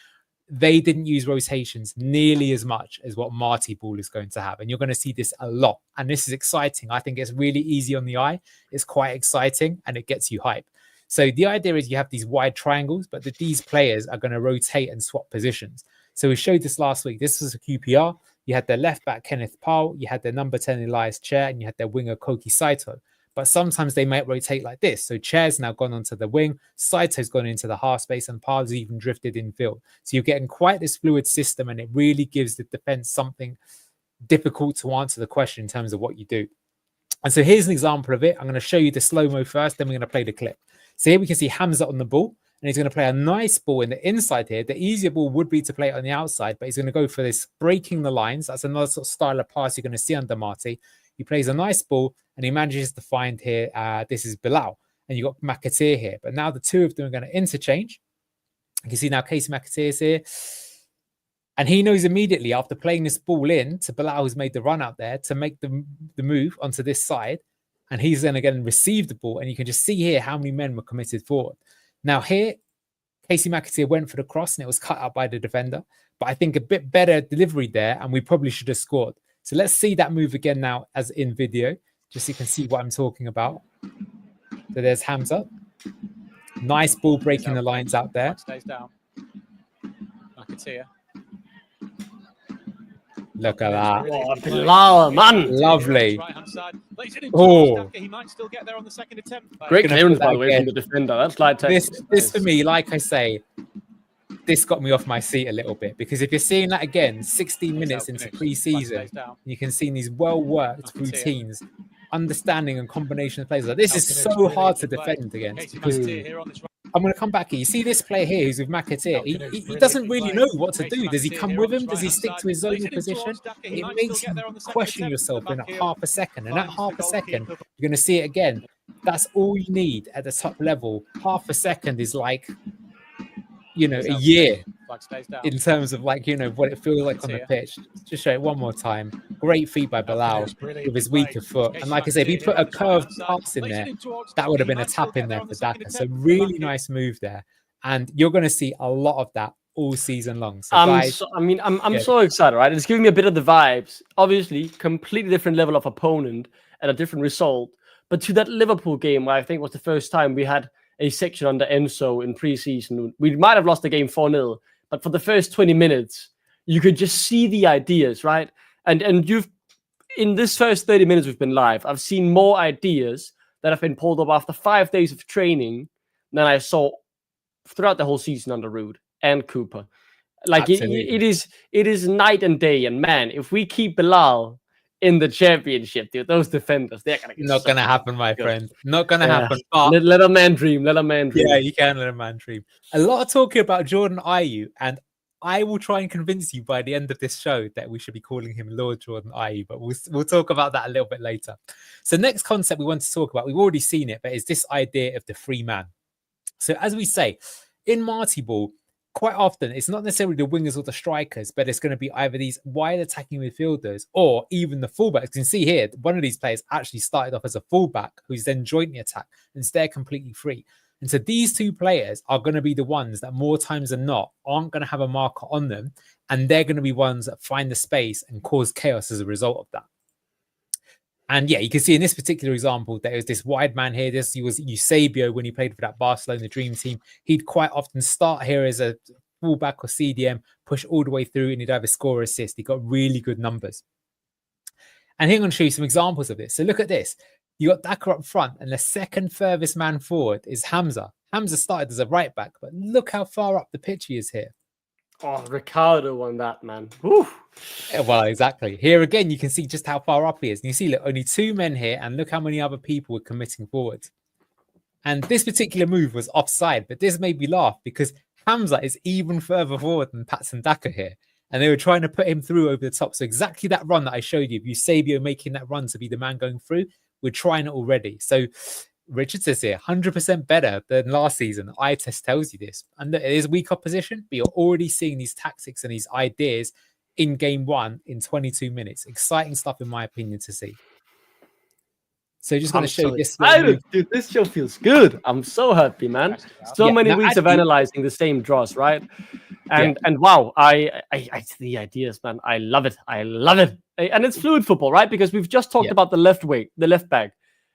they didn't use rotations nearly as much as what Marty Ball is going to have. And you're going to see this a lot. And this is exciting. I think it's really easy on the eye. It's quite exciting and it gets you hype. So the idea is you have these wide triangles, but these players are going to rotate and swap positions. So we showed this last week. This was a QPR. You had their left back, Kenneth Powell. You had their number 10, Elias Chair, and you had their winger, Koki Saito. But sometimes they might rotate like this. So Chair's now gone onto the wing, Saito's gone into the half space, and Powell's even drifted in field. So you're getting quite this fluid system, and it really gives the defense something difficult to answer the question in terms of what you do. And so here's an example of it. I'm going to show you the slow-mo first, then we're going to play the clip. So here we can see Hamza on the ball, and he's going to play a nice ball in the inside here. The easier ball would be to play it on the outside, but he's going to go for this breaking the lines. That's another sort of style of pass you're going to see under Marty. He plays a nice ball, and he manages to find here, this is Bilal, and you've got McAteer here. But now the two of them are going to interchange. You can see now Casey McAteer's here. And he knows immediately after playing this ball in to Bilal, who's made the run out there, to make the move onto this side. And he's then again receive the ball. And you can just see here how many men were committed forward. Now here, Casey McAteer went for the cross and it was cut out by the defender. But I think a bit better delivery there, and we probably should have scored. So let's see that move again now as in video, just so you can see what I'm talking about. So there's Hamza. Nice ball breaking the lines out there. Stays down. McAteer. Look at that. Oh, Bilal, man. Lovely. Oh. He might still get there on the second attempt. Great clearance, by the way, from the defender. That's light tech. This for me, like I say, this got me off my seat a little bit, because if you're seeing that again, 16 minutes into pre-season, you can see these well-worked routines, understanding and combination of players. Like, this is so hard to defend against, because I'm going to come back here. You see this player here who's with McAteer. He doesn't really know what to do. Does he come with him? Does he stick to his zonal position? It makes you question yourself in half a second. And at half a second, you're going to see it again. That's all you need at the top level. Half a second is like, you know, a year in terms of, like, you know, what it feels like on the pitch. Just show it one more time. Great feed by Bilal with his weaker foot. And like I said, if he put a curved pass in there, that would have been a tap in there for Daka. So really nice move there. And you're going to see a lot of that all season long. So guys, I'm so excited, right? It's giving me a bit of the vibes. Obviously, completely different level of opponent and a different result. But to that Liverpool game, where I think was the first time we had a section under Enzo in pre-season, we might have lost the game 4-0, but for the first 20 minutes, you could just see the ideas, right? And you've, in this first 30 minutes we've been live, I've seen more ideas that have been pulled up after 5 days of training than I saw throughout the whole season under Ruud and Cooper. Like it is night and day. And man, if we keep Bilal in the championship, dude, those defenders, they're gonna get not gonna happen, my friend. Not gonna happen. But let a man dream. Let a man dream. Yeah, you can let a man dream. A lot of talking about Jordan Ayew, and I will try and convince you by the end of this show that we should be calling him Lord Jordan Ayew, but we'll talk about that a little bit later. So next concept we want to talk about, we've already seen it, but it's this idea of the free man. So as we say, in Marty Ball, quite often, it's not necessarily the wingers or the strikers, but it's going to be either these wide attacking midfielders or even the fullbacks. You can see here, one of these players actually started off as a fullback who's then joined the attack and they're completely free. And so these two players are going to be the ones that more times than not aren't going to have a marker on them. And they're going to be ones that find the space and cause chaos as a result of that. And yeah, you can see in this particular example, there was this wide man here. He was Eusebio when he played for that Barcelona dream team. He'd quite often start here as a fullback or CDM, push all the way through, and he'd either score or assist. He got really good numbers. And here I'm going to show you some examples of this. So look at this. You got Daka up front, and the second furthest man forward is Hamza. Hamza started as a right back, but look how far up the pitch he is here. Oh, Ricardo on that, man. Woo. Well, exactly. Here again, you can see just how far up he is. And you see, look, only 2 men here, and look how many other people were committing forward. And this particular move was offside, but this made me laugh because Hamza is even further forward than Patson Daka here. And they were trying to put him through over the top. So exactly that run that I showed you, Eusebio making that run to be the man going through, we're trying it already. So Richard says here, 100% better than last season. Eye test tells you this. And it is weak opposition, but you're already seeing these tactics and these ideas in game 1 in 22 minutes. Exciting stuff, in my opinion, to see. So just going to show you this. Dude, this show feels good. I'm so happy, man. So many weeks of analyzing the same draws, right? And wow, I the ideas, man. I love it. I love it. And it's fluid football, right? Because we've just talked about the left back,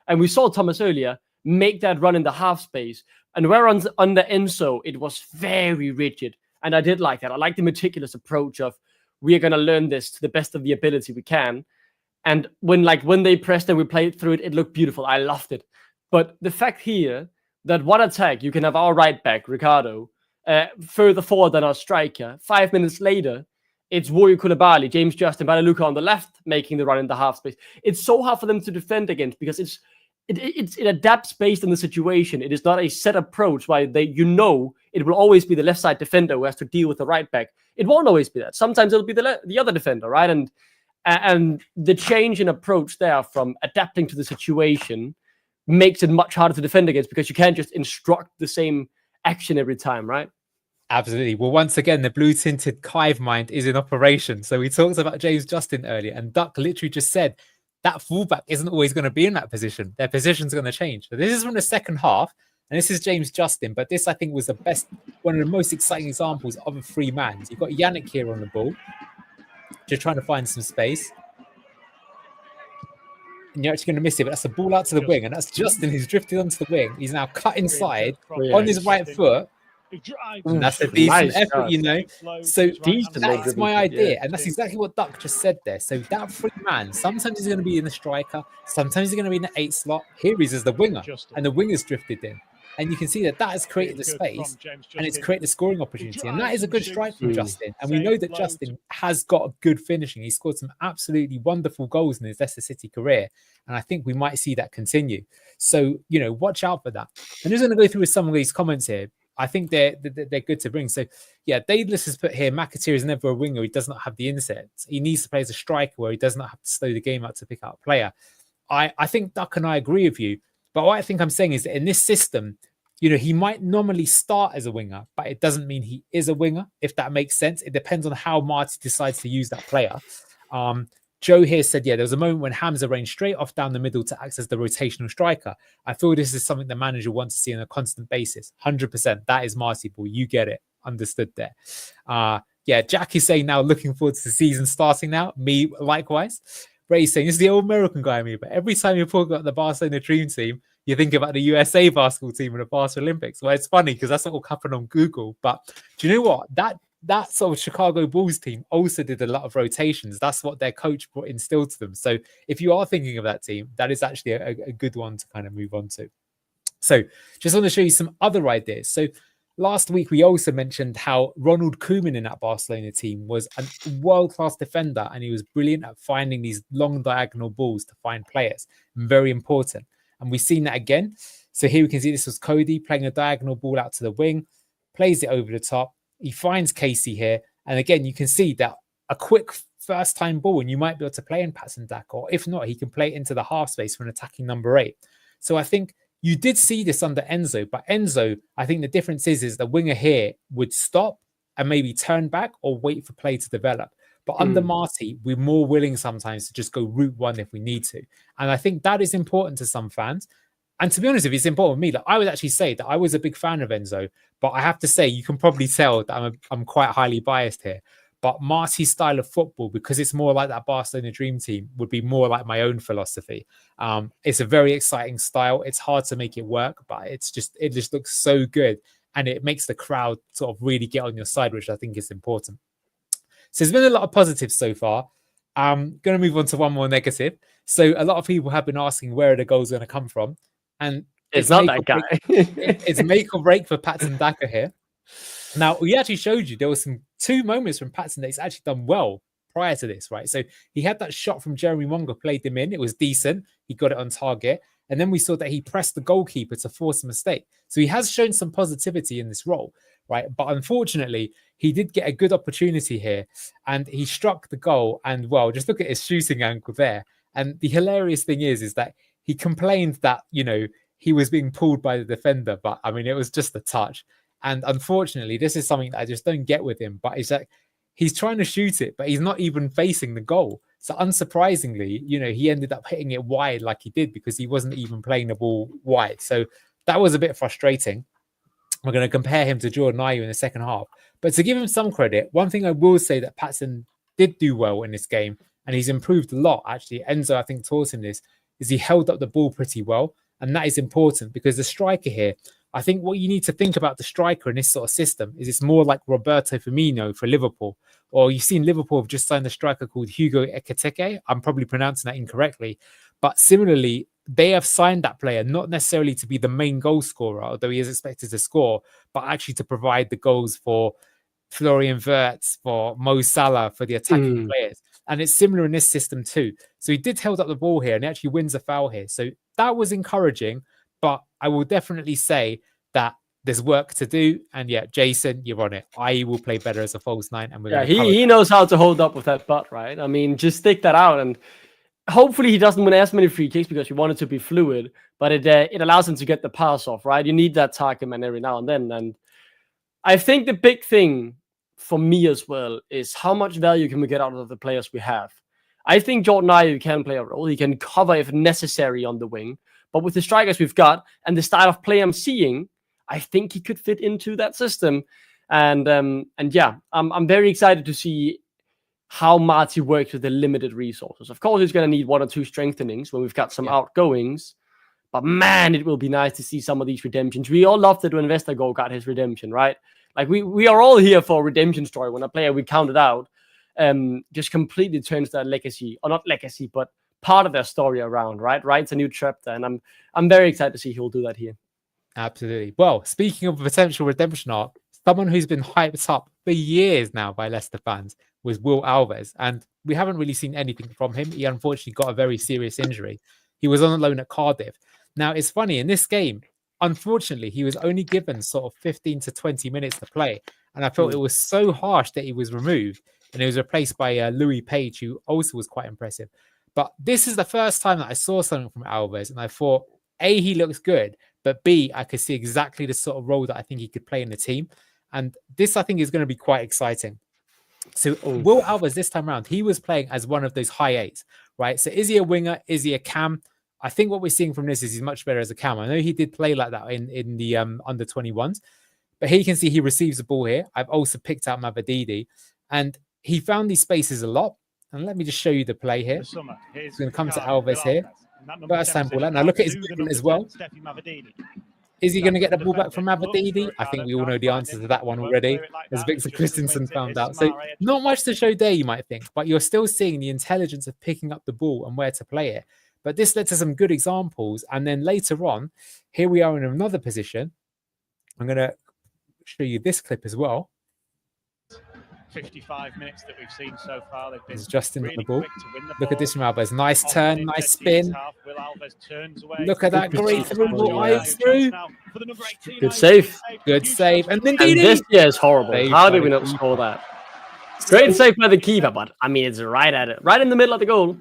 and we saw Thomas earlier make that run in the half space. And where under Enzo, it was very rigid, and I did like that. I like the meticulous approach of we are going to learn this to the best of the ability we can. And when they pressed and we played through it, it looked beautiful. I loved it. But the fact here that one attack, you can have our right back, Ricardo, further forward than our striker. 5 minutes later, it's Woyu Koulibaly, James Justin, Balaluka on the left, making the run in the half space. It's so hard for them to defend against because it adapts based on the situation. It is not a set approach why it will always be the left side defender who has to deal with the right back. It won't always be that. Sometimes it'll be the other defender, right? And the change in approach there from adapting to the situation makes it much harder to defend against because you can't just instruct the same action every time, right? Absolutely. Well, once again, the blue-tinted Kive mind is in operation. So we talked about James Justin earlier, and Duck literally just said that fullback isn't always going to be in that position. Their position's going to change. So this is from the second half, and this is James Justin, but this, I think, was one of the most exciting examples of a free man. You've got Yannick here on the ball, just trying to find some space. And you're actually going to miss it, but that's a ball out to the wing, and that's Justin who's drifted onto the wing. He's now cut inside on his right foot. And that's a decent effort, So that's my idea. And that's exactly what Duck just said there. So that free man, sometimes he's going to be in the striker, sometimes he's going to be in the 8 slot. Here he's as the winger, and the winger's drifted in. And you can see that has created the space and it's created a scoring opportunity. And that is a good strike from Justin. And we know that Justin has got good finishing. He scored some absolutely wonderful goals in his Leicester City career. And I think we might see that continue. So, watch out for that. I'm just going to go through some of these comments here. I think they're good to bring. So, Daedalus has put here, McAteer is never a winger. He does not have the insets. He needs to play as a striker where he does not have to slow the game out to pick out a player. I think Duck and I agree with you. But what I think I'm saying is that in this system, he might normally start as a winger, but it doesn't mean he is a winger, if that makes sense. It depends on how Marty decides to use that player. Joe here said, there was a moment when Hamza ran straight off down the middle to act as the rotational striker. I feel this is something the manager wants to see on a constant basis. 100%. That is Marty Ball. You get it. Understood there. Jack is saying now looking forward to the season starting now. Me, likewise. Ray's saying, this is the old American guy in me, but every time you talk about the Barcelona dream team, you think about the USA basketball team and the Barcelona Olympics. Well, it's funny because that's what will happen on Google. But do you know what? That sort of Chicago Bulls team also did a lot of rotations. That's what their coach instilled to them. So if you are thinking of that team, that is actually a good one to kind of move on to. So just want to show you some other ideas. So last week, we also mentioned how Ronald Koeman in that Barcelona team was a world-class defender, and he was brilliant at finding these long diagonal balls to find players. Very important. And we've seen that again. So here we can see this was Cody playing a diagonal ball out to the wing, plays it over the top. He finds Casey here. And again, you can see that a quick first-time ball, and you might be able to play in Patson Daka, or if not, he can play it into the half space for an attacking number 8. So I think you did see this under Enzo, but Enzo, I think the difference is the winger here would stop and maybe turn back or wait for play to develop. But under Marty, we're more willing sometimes to just go route one if we need to. And I think that is important to some fans. And to be honest, if it's important with me, I would actually say that I was a big fan of Enzo, but I have to say, you can probably tell that I'm quite highly biased here. But Marty's style of football, because it's more like that Barcelona dream team, would be more like my own philosophy. It's a very exciting style. It's hard to make it work, but it just looks so good. And it makes the crowd sort of really get on your side, which I think is important. So there's been a lot of positives so far. I'm going to move on to one more negative. So a lot of people have been asking where are the goals going to come from, and It's not that guy. It's make or break for Patson Daka here. Now, we actually showed you there was two moments from Patson that he's actually done well prior to this, right? So he had that shot from Jeremy Monga, played him in. It was decent. He got it on target. And then we saw that he pressed the goalkeeper to force a mistake. So he has shown some positivity in this role, right? But unfortunately, he did get a good opportunity here and he struck the goal. And well, just look at his shooting angle there. And the hilarious thing is that he complained that, he was being pulled by the defender. But I mean, it was just a touch. And unfortunately, this is something that I just don't get with him. But it's like he's trying to shoot it, but he's not even facing the goal. So unsurprisingly, he ended up hitting it wide like he did because he wasn't even playing the ball wide. So that was a bit frustrating. We're going to compare him to Jordan Ayew in the second half. But to give him some credit, one thing I will say that Patson did do well in this game, and he's improved a lot, actually. Enzo, I think, taught him this, is he held up the ball pretty well. And that is important because the striker here, I think what you need to think about the striker in this sort of system is it's more like Roberto Firmino for Liverpool. Or you've seen Liverpool have just signed a striker called Hugo Ekitike. I'm probably pronouncing that incorrectly. But similarly, they have signed that player not necessarily to be the main goal scorer, although he is expected to score, but actually to provide the goals for Florian Wirtz, for Mo Salah, for the attacking players. And it's similar in this system too. So he did hold up the ball here and he actually wins a foul here. So that was encouraging, but I will definitely say that there's work to do. And yeah, Jason, you're on it. I will play better as a false nine. And he knows how to hold up with that butt, right? I mean, just stick that out. And hopefully he doesn't win as many free kicks because you want it to be fluid, but it allows him to get the pass off, right? You need that target man every now and then. And I think the big thing for me as well is how much value can we get out of the players we have. I think Jordan Ayew can play a role. He can cover if necessary on the wing. But with the strikers we've got and the style of play I'm seeing, I think he could fit into that system. And yeah, I'm very excited to see how Marty works with the limited resources. Of course, he's going to need one or two strengthenings when we've got some outgoings. But man, it will be nice to see some of these redemptions. We all loved it when Vestergaard got his redemption, right? Like we are all here for a redemption story. When a player we counted out just completely turns their legacy, or not legacy, but part of their story around, right? Writes a new chapter, and I'm very excited to see he'll do that here. Absolutely. Well, speaking of potential redemption arc, someone who's been hyped up for years now by Leicester fans was Will Alves, and we haven't really seen anything from him. He unfortunately got a very serious injury. He was on loan at Cardiff. Now, it's funny, in this game, unfortunately, he was only given sort of 15 to 20 minutes to play, and I felt it was so harsh that he was removed, and he was replaced by Louis Page, who also was quite impressive. But this is the first time that I saw something from Alves, and I thought, A, he looks good, but B, I could see exactly the sort of role that I think he could play in the team. And this, I think, is going to be quite exciting. So Will Alves, this time around, he was playing as one of those high eights, right? So is he a winger? Is he a cam? I think what we're seeing from this is he's much better as a cam. I know he did play like that in the under 21s, but here you can see he receives the ball here. I've also picked out Mavadidi, and he found these spaces a lot. And let me just show you the play here. It's going to come to Alves here. First time ball out. Now look at his movement as well. Is he going to get the ball back from Mavadidi? I think we all know the answer to that one already, as Victor Christensen found out. So not much to show there, you might think, but you're still seeing the intelligence of picking up the ball and where to play it. But this led to some good examples. And then later on, here we are in another position. I'm going to show you this clip as well. 55 minutes that we've seen so far. They've been Justin really at the ball. quick to win the Look at ball. this from Alves. Nice turn, nice spin. Will Alves turns away. Look at that great through ball. Ayew through. Good save. Good save. And then And this year is horrible. Saved How by did we the not score that? Great save by the keeper, but I mean, it's right at it, right in the middle of the goal.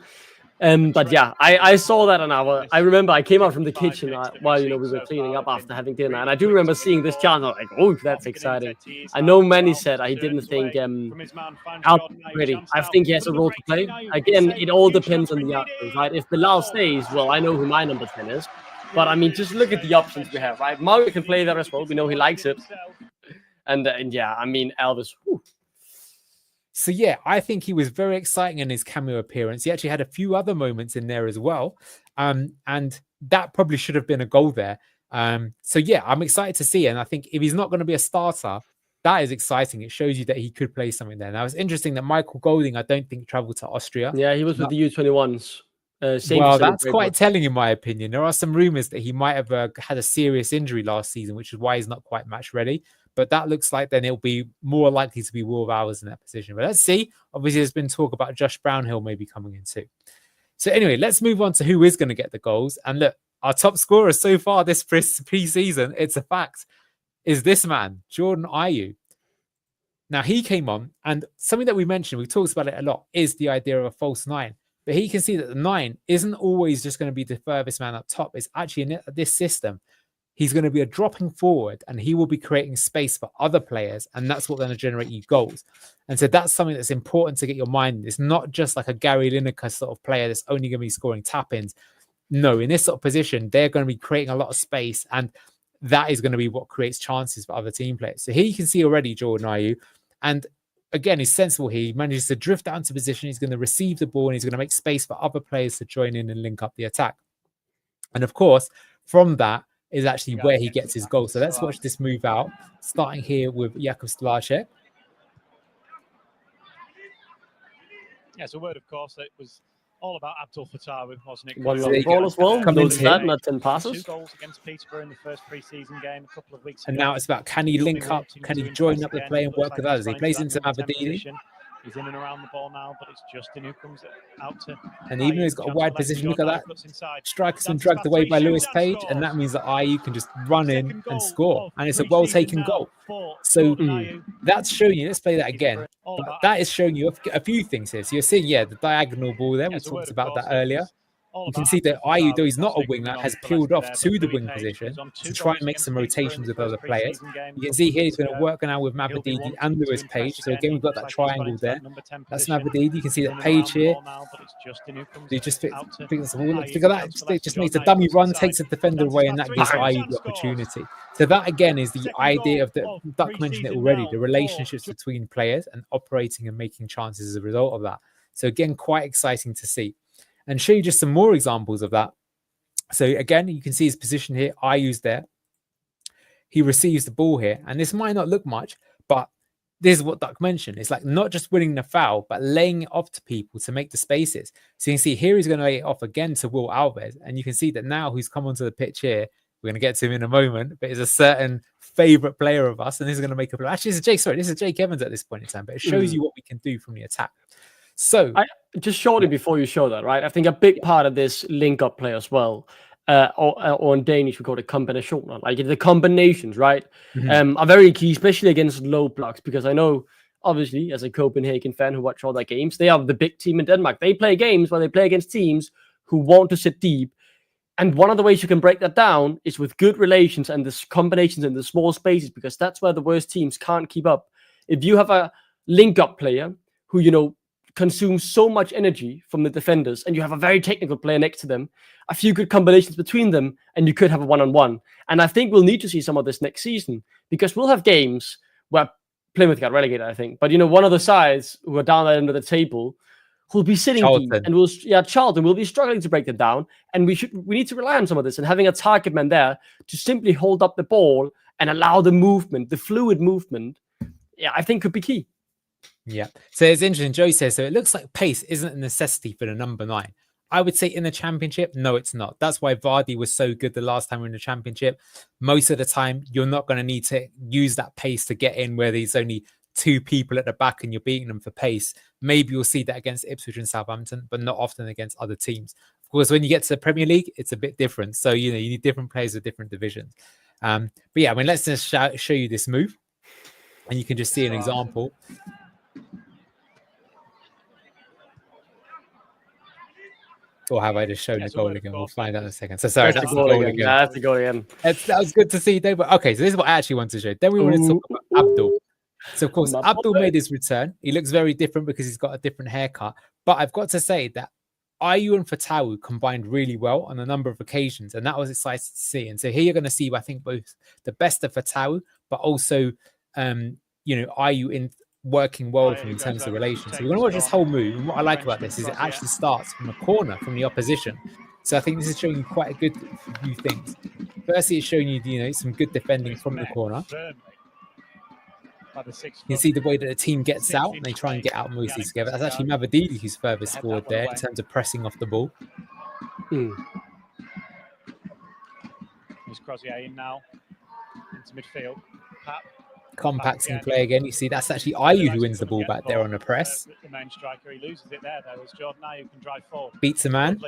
But yeah, I saw that and I remember I came out from the kitchen while we were cleaning up after having dinner, and I do remember seeing this chance. I was like, oh, that's exciting. I know many said I didn't think Alves ready. I think he has a role to play. Again, it all depends on the outcomes, right? If Bilal stays, well, I know who my number 10 is. But I mean, just look at the options we have, right? Mario can play there as well. We know he likes it. And yeah, I mean, Alves. Whew. So yeah, I think he was very exciting in his cameo appearance. He actually had a few other moments in there as well. And that probably should have been a goal there. So yeah, I'm excited to see it. And I think if he's not going to be a starter, that is exciting. It shows you that he could play something there. Now, it's interesting that Michael Golding, I don't think, traveled to Austria. Yeah, he was with the U21s. Well, that's quite telling, in my opinion. There are some rumors that he might have had a serious injury last season, which is why he's not quite match ready. But that looks like then it'll be more likely to be Will Bowers in that position. But let's see. Obviously, there's been talk about Josh Brownhill maybe coming in too. So anyway, let's move on to who is going to get the goals. And look, our top scorer so far this pre-season, it's a fact, is this man, Jordan Ayew. Now, he came on, and something that we mentioned, we've talked about it a lot, is the idea of a false nine. But he can see that the 9 isn't always just going to be the furthest man up top. It's actually in this system. He's going to be a dropping forward, and he will be creating space for other players, and that's what's going to generate you goals. And so that's something that's important to get your mind in. It's not just like a Gary Lineker sort of player that's only going to be scoring tap-ins. No, in this sort of position, they're going to be creating a lot of space, and that is going to be what creates chances for other team players. So here you can see already Jordan Ayew, and again, he's sensible here. He manages to drift out into position. He's going to receive the ball and he's going to make space for other players to join in and link up the attack. And of course, from that is actually where he gets his goal. So let's watch this move out, starting here with Jakub Stvarček. Yeah, it's a word, of course, that it was all about Abdul Fatawu, wasn't it? One goal as well. Comes in that, not 10 passes. 2 goals against Peterborough in the first pre-season game a couple of weeks ago. And now it's about, can he link up? Can he join up the play and work with others? He plays into Aberdeen. He's in and around the ball now, but it's Justin who comes out to... And even though he's got a wide position, look at that. Striker's been dragged away by Lewis Page, and that means that Ayew can just run in and score. And it's a well-taken goal. So that's showing you, let's play that again. That is showing you a few things here. So you're seeing, the diagonal ball there. We talked about that earlier. You can see that Ayew, though he's not a winger, has peeled off to the wing position to try and make some rotations with other players. You can see here he's going to work now with Mabadidi and Lewis Page. So again, we've got that triangle there. That's Mabadidi. You can see that Page here. He just picks up the ball. Look at that. It just makes a dummy run, takes the defender away, and that gives Ayew the opportunity. So that, again, is the idea of the... Duck mentioned it already, the relationships between players and operating and making chances as a result of that. So again, quite exciting to see. And show you just some more examples of that. So again, you can see his position here. Ayew's there. He receives the ball here. And this might not look much, but this is what Duck mentioned. It's like not just winning the foul, but laying it off to people to make the spaces. So you can see here he's going to lay it off again to Will Alves. And you can see that now who's come onto the pitch here, we're going to get to him in a moment, but it's a certain favourite player of us. And this is going to make a play. Actually, this is Jake Evans at this point in time, but it shows you what we can do from the attack. So just shortly before you show that, right? I think a big part of this link-up play as well, or in Danish we call it combination, like the combinations, right? Are very key, especially against low blocks, because I know, obviously, as a Copenhagen fan who watch all their games, they are the big team in Denmark. They play games where they play against teams who want to sit deep. And one of the ways you can break that down is with good relations and the combinations in the small spaces, because that's where the worst teams can't keep up. If you have a link-up player who, consumes so much energy from the defenders, and you have a very technical player next to them, a few good combinations between them, and you could have a one-on-one. And I think we'll need to see some of this next season, because we'll have games where Plymouth got relegated, I think. But, one of the sides who are down at the end of the table who'll be sitting deep, and Charlton will be struggling to break them down. And we need to rely on some of this, and having a target man there to simply hold up the ball and allow the movement, the fluid movement, I think could be key. Yeah. So it's interesting. Joe says, so it looks like pace isn't a necessity for the number 9. I would say in the Championship, no, it's not. That's why Vardy was so good the last time we were in the Championship. Most of the time, you're not going to need to use that pace to get in where there's only 2 people at the back and you're beating them for pace. Maybe you'll see that against Ipswich and Southampton, but not often against other teams. Of course, when you get to the Premier League, it's a bit different. So, you need different players with different divisions. But yeah, let's just show you this move. And you can just see an example. Or have I just shown the goal again? We'll find out in a second. So sorry, that's the goal again. That's the goal again. That was good to see, David. Okay, so this is what I actually want to show. Then we want to talk about Abdul. So of course, Abdul made his return. He looks very different because he's got a different haircut. But I've got to say that Ayew and Fatawu combined really well on a number of occasions, and that was exciting to see. And so here you're going to see, I think, both the best of Fatawu, but also, Ayew in working well with him in terms of relations. So we're going to watch this whole move. And what I like about this is it actually starts from a corner from the opposition. So I think this is showing you quite a good few things. Firstly, it's showing you, some good defending from the corner. You can see the way that the team gets out and they try and get out mostly together. That's actually Mavadidi who's furthest forward there in terms of pressing off the ball. There's Crozier in now into midfield. Compacting play again. You see that's actually Ayew who wins the ball back there on the press. The main striker, he loses it there. There was Jordan Ayew who can drive forward. Beats a man.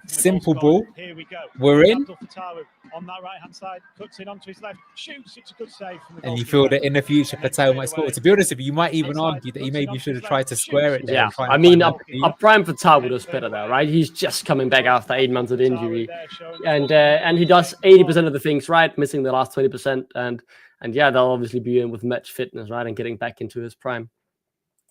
Simple ball. Here we go. We're in. Abdul Fatawu on that right hand side, cuts in onto his left, shoots. It's a good save from the and you feel that in the future Fatawu might score. To be honest with you, you might even argue that he maybe should have tried to square it there. Yeah, I mean, a prime Fatawu does better there, right? He's just coming back after 8 months of injury, and he does 80% of the things right, missing the last 20%, and yeah, they'll obviously be in with match fitness, right, and getting back into his prime.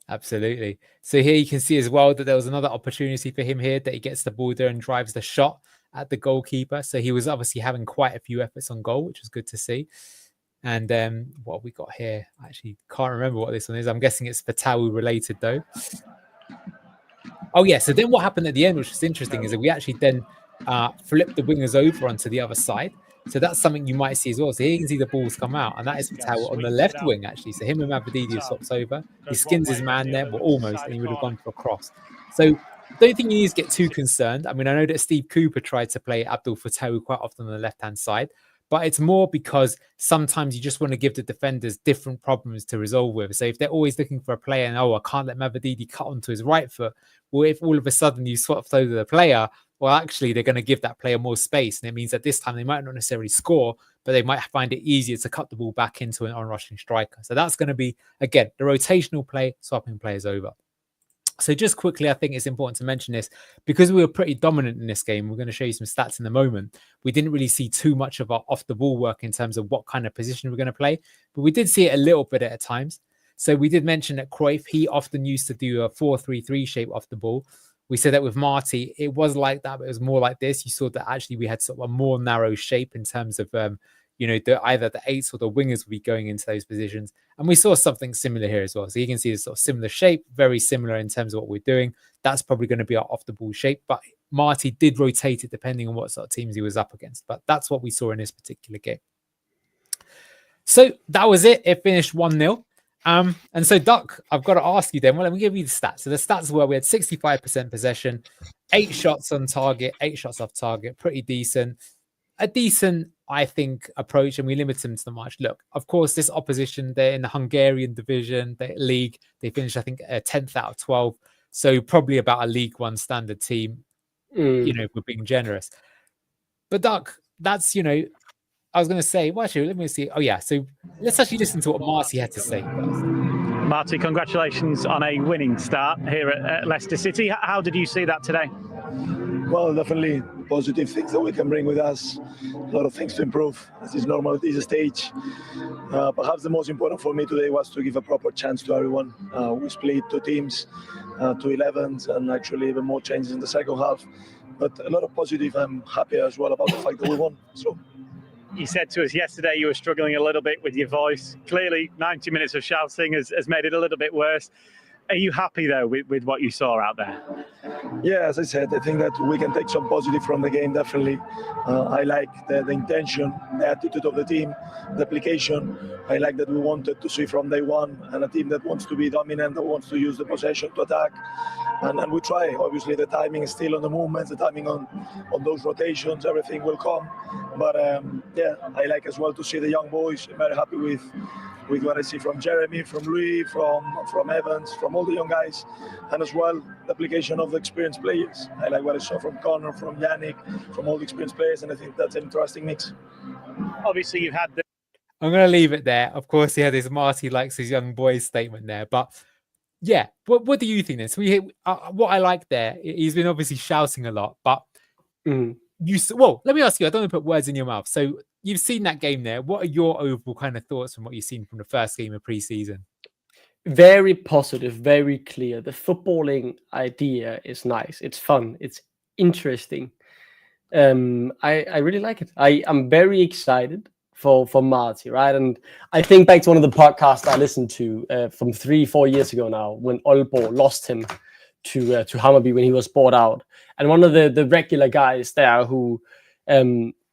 Absolutely. So here you can see as well that there was another opportunity for him here, that he gets the ball there and drives the shot at the goalkeeper. So he was obviously having quite a few efforts on goal, which was good to see. And what have we got here? I actually can't remember what this one is. I'm guessing it's Fatawu related though. Oh yeah, so then what happened at the end, which was interesting, is that we actually then flipped the wingers over onto the other side. So that's something you might see as well. So here you can see the balls come out, and that is Fatawu on the left wing, actually. So him and Mavadidi swaps over. He skins his man there, well, almost, and he would have gone for a cross. So I don't think you need to get too concerned. I mean, I know that Steve Cooper tried to play Abdul Fatawu quite often on the left-hand side, but it's more because sometimes you just want to give the defenders different problems to resolve with. So if they're always looking for a player and, I can't let Mavadidi cut onto his right foot, well, if all of a sudden you swapped over the player, well, actually, they're going to give that player more space. And it means that this time they might not necessarily score, but they might find it easier to cut the ball back into an on-rushing striker. So that's going to be, again, the rotational play, swapping players over. So just quickly, I think it's important to mention this, because we were pretty dominant in this game. We're going to show you some stats in a moment. We didn't really see too much of our off-the-ball work in terms of what kind of position we're going to play, but we did see it a little bit at times. So we did mention that Cruyff, he often used to do a 4-3-3 shape off the ball. We said that with Marty, it was like that, but it was more like this. You saw that actually we had sort of a more narrow shape in terms of, either the eights or the wingers would be going into those positions. And we saw something similar here as well. So you can see a sort of similar shape, very similar in terms of what we're doing. That's probably going to be our off-the-ball shape. But Marty did rotate it depending on what sort of teams he was up against. But that's what we saw in this particular game. So that was it. It finished 1-0. And so, Duck, I've got to ask you then, well, let me give you the stats. So the stats were we had 65% possession, 8 shots on target, 8 shots off target, pretty decent. A decent, I think, approach, and we limit them to the march. Look, of course, this opposition, they're in the Hungarian division, the league. They finished, I think, 10th out of 12. So probably about a League One standard team, if we're being generous. But, Duck, that's, I was going to say, well, actually, let me see. Oh, yeah. So let's actually listen to what Marty had to say first. Marty, congratulations on a winning start here at Leicester City. How did you see that today? Well, definitely positive things that we can bring with us. A lot of things to improve, as is normal at this stage. Perhaps the most important for me today was to give a proper chance to everyone. We split 2 teams, 2 11s, and actually even more changes in the second half. But a lot of positive. I'm happy as well about the fact that we won. So. You said to us yesterday you were struggling a little bit with your voice. Clearly, 90 minutes of shouting has made it a little bit worse. Are you happy, though, with what you saw out there? Yeah, as I said, I think that we can take some positive from the game, definitely. I like the intention, the attitude of the team, the application. I like that we wanted to see from day one, and a team that wants to be dominant, that wants to use the possession to attack. And we try. Obviously, the timing is still on the movements, the timing on those rotations, everything will come. But, I like as well to see the young boys. I'm very happy with what I see from Jeremy, from Louis, from Evans, from all the young guys, and as well the application of the experienced players. I like what I saw from Connor, from Yannick, from all the experienced players, and I think that's an interesting mix. Obviously, you had the... I'm going to leave it there. Of course, he had his Marty likes his young boys statement there, but yeah, what do you think then? So what I like there, he's been obviously shouting a lot, but let me ask you, I don't want to put words in your mouth. So you've seen that game there. What are your overall kind of thoughts from what you've seen from the first game of pre-season? Very positive, very clear. The footballing idea is nice. It's fun. It's interesting. I really like it. I'm very excited for Marty, right? And I think back to one of the podcasts I listened to from 3-4 years ago now, when Aalborg lost him to Hammarby when he was bought out. And one of the regular guys there who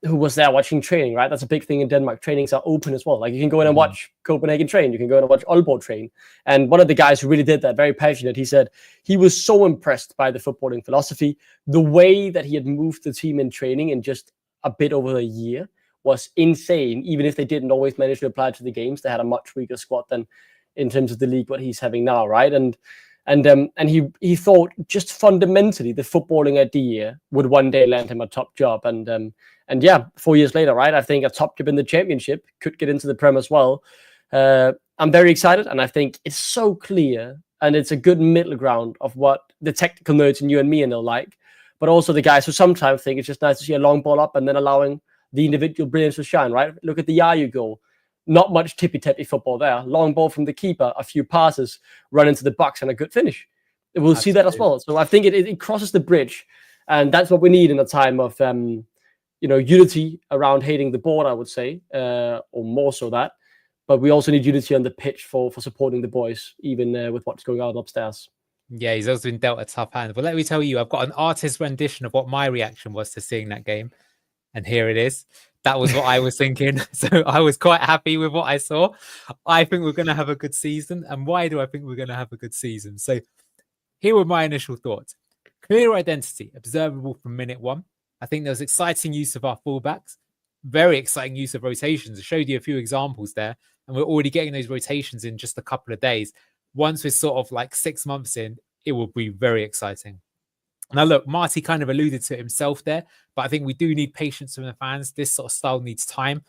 who was there watching training, right? That's a big thing in Denmark. Trainings are open as well. Like you can go in and watch Copenhagen train. You can go in and watch Aalborg train. And one of the guys who really did that, very passionate, he said he was so impressed by the footballing philosophy. The way that he had moved the team in training in just a bit over a year was insane. Even if they didn't always manage to apply it to the games, they had a much weaker squad than in terms of the league, what he's having now, right? And he thought just fundamentally the footballing idea would one day land him a top job. And yeah, 4 years later, right? I think a top job in the Championship, could get into the Prem as well. I'm very excited, and I think it's so clear, and it's a good middle ground of what the technical nerds and you and me and they'll like, but also the guys who sometimes think it's just nice to see a long ball up and then allowing the individual brilliance to shine, right? Look at the Ayew goal. Not much tippy-tappy football there. Long ball from the keeper, a few passes, run into the box, and a good finish. We'll see that as well. So I think it crosses the bridge, and that's what we need in a time of unity around hating the board, I would say, or more so that. But we also need unity on the pitch for supporting the boys, even with what's going on upstairs. Yeah, he's also been dealt a tough hand. But let me tell you, I've got an artist rendition of what my reaction was to seeing that game. And here it is. That was what I was thinking. So I was quite happy with what I saw. I think we're going to have a good season. And why do I think we're going to have a good season? So here were my initial thoughts. Clear identity, observable from minute one. I think there was exciting use of our fullbacks. Very exciting use of rotations. I showed you a few examples there. And we're already getting those rotations in just a couple of days. Once we're sort of like 6 months in, it will be very exciting. Now, look, Marty kind of alluded to it himself there, but I think we do need patience from the fans. This sort of style needs time.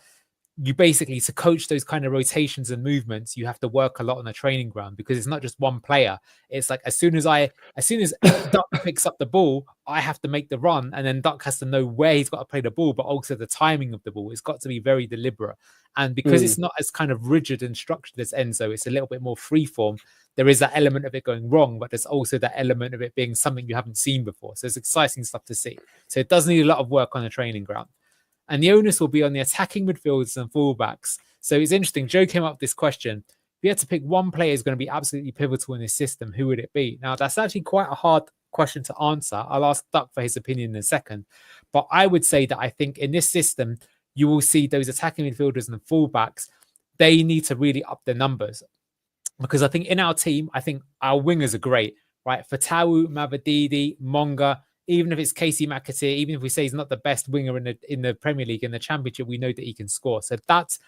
You basically, to coach those kind of rotations and movements, you have to work a lot on the training ground because it's not just one player. It's like as soon as Duck picks up the ball, I have to make the run, and then Duck has to know where he's got to play the ball, but also the timing of the ball. It's got to be very deliberate. And because it's not as kind of rigid and structured as Enzo, it's a little bit more freeform. There is that element of it going wrong, but there's also that element of it being something you haven't seen before. So it's exciting stuff to see. So it does need a lot of work on the training ground. And the onus will be on the attacking midfielders and fullbacks. So it's interesting. Joe came up with this question. If you had to pick one player who's going to be absolutely pivotal in this system, who would it be? Now, that's actually quite a hard question to answer. I'll ask Duck for his opinion in a second. But I would say that I think in this system, you will see those attacking midfielders and fullbacks, they need to really up their numbers. Because I think in our team, I think our wingers are great, right? Fatawu, Mavadidi, Monga, even if it's Casey McAteer, even if we say he's not the best winger in the Premier League, in the Championship, we know that he can score. So that's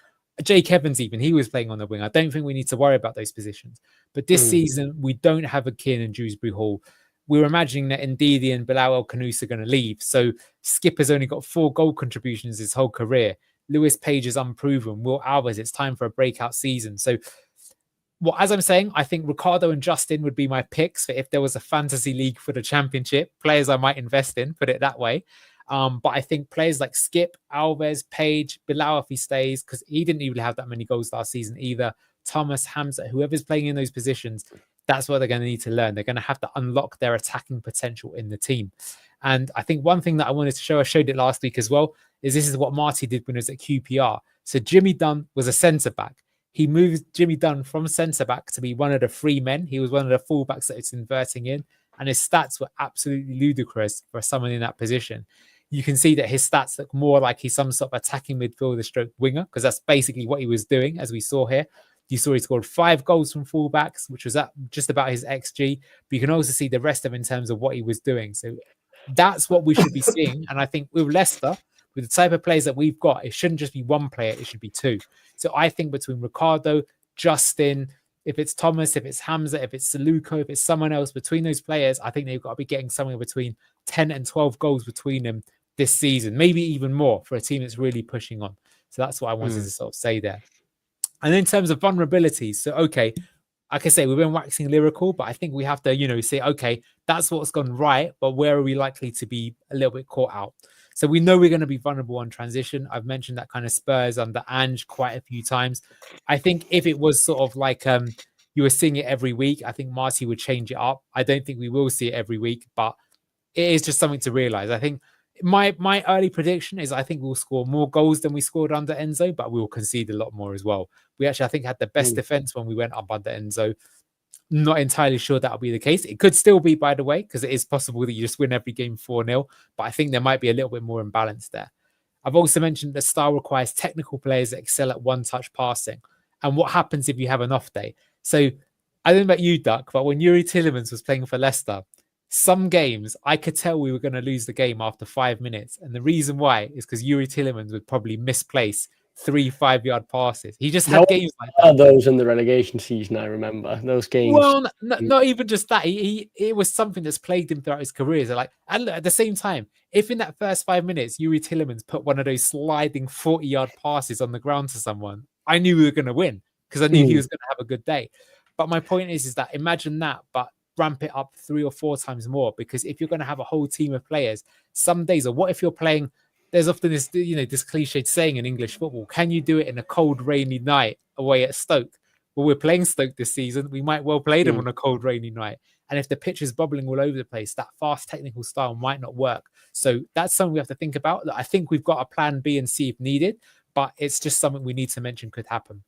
Jake Evans, even he was playing on the wing. I don't think we need to worry about those positions. But this season, we don't have a Keane and Dewsbury Hall. We're imagining that Ndidi and Bilal El Khanous are going to leave. So Skip has only got 4 goal contributions his whole career. Lewis Page is unproven. Will Alves, it's time for a breakout season. So well, as I'm saying, I think Ricardo and Justin would be my picks for if there was a fantasy league for the Championship. Players I might invest in, put it that way. But I think players like Skip, Alves, Page, Bilal if he stays, because he didn't even have that many goals last season either. Thomas, Hamza, whoever's playing in those positions, that's what they're going to need to learn. They're going to have to unlock their attacking potential in the team. And I think one thing that I wanted to show, I showed it last week as well, is this is what Marty did when he was at QPR. So Jimmy Dunn was a centre-back. He moved Jimmy Dunn from centre-back to be one of the 3 men. He was one of the full-backs that it's inverting in. And his stats were absolutely ludicrous for someone in that position. You can see that his stats look more like he's some sort of attacking midfielder stroke winger, because that's basically what he was doing, as we saw here. You saw he scored 5 goals from full-backs, which was just about his XG. But you can also see the rest of in terms of what he was doing. So that's what we should be seeing. And I think with Leicester, with the type of players that we've got, it shouldn't just be one player, it should be 2. So I think between Ricardo, Justin, if it's Thomas, if it's Hamza, if it's Saluko, if it's someone else, between those players, I think they've got to be getting somewhere between 10 and 12 goals between them this season, maybe even more for a team that's really pushing on. So that's what I wanted to sort of say there. And in terms of vulnerabilities, so okay, like I say, we've been waxing lyrical, but I think we have to, say, okay, that's what's gone right, but where are we likely to be a little bit caught out? So we know we're going to be vulnerable on transition. I've mentioned that kind of Spurs under Ange quite a few times. I think if it was sort of like you were seeing it every week, I think Marty would change it up. I don't think we will see it every week, but it is just something to realize. I think my early prediction is I think we'll score more goals than we scored under Enzo, but we will concede a lot more as well. We actually, I think, had the best defense when we went up under Enzo. Not entirely sure that'll be the case. It could still be, by the way, because it is possible that you just win every game 4-0. But I think there might be a little bit more imbalance there. I've also mentioned the style requires technical players that excel at one-touch passing. And what happens if you have an off day? So I don't know about you, Duck, but when Yuri Tillemans was playing for Leicester, some games I could tell we were going to lose the game after 5 minutes. And the reason why is because Yuri Tillemans would probably misplace 3 5-yard passes. He just had games like that. Those in the relegation season, I remember those games. Well, not even just that. It was something that's plagued him throughout his career. So and at the same time, if in that first 5 minutes Yuri Tillemans put one of those sliding 40-yard passes on the ground to someone, I knew we were going to win because I knew he was going to have a good day. But my point is that imagine that, but ramp it up 3 or 4 times more, because if you're going to have a whole team of players, some days, or what if you're playing? There's often this, this cliched saying in English football: can you do it in a cold, rainy night away at Stoke? Well, we're playing Stoke this season. We might well play them on a cold, rainy night. And if the pitch is bubbling all over the place, that fast technical style might not work. So that's something we have to think about. I think we've got a plan B and C if needed, but it's just something we need to mention could happen.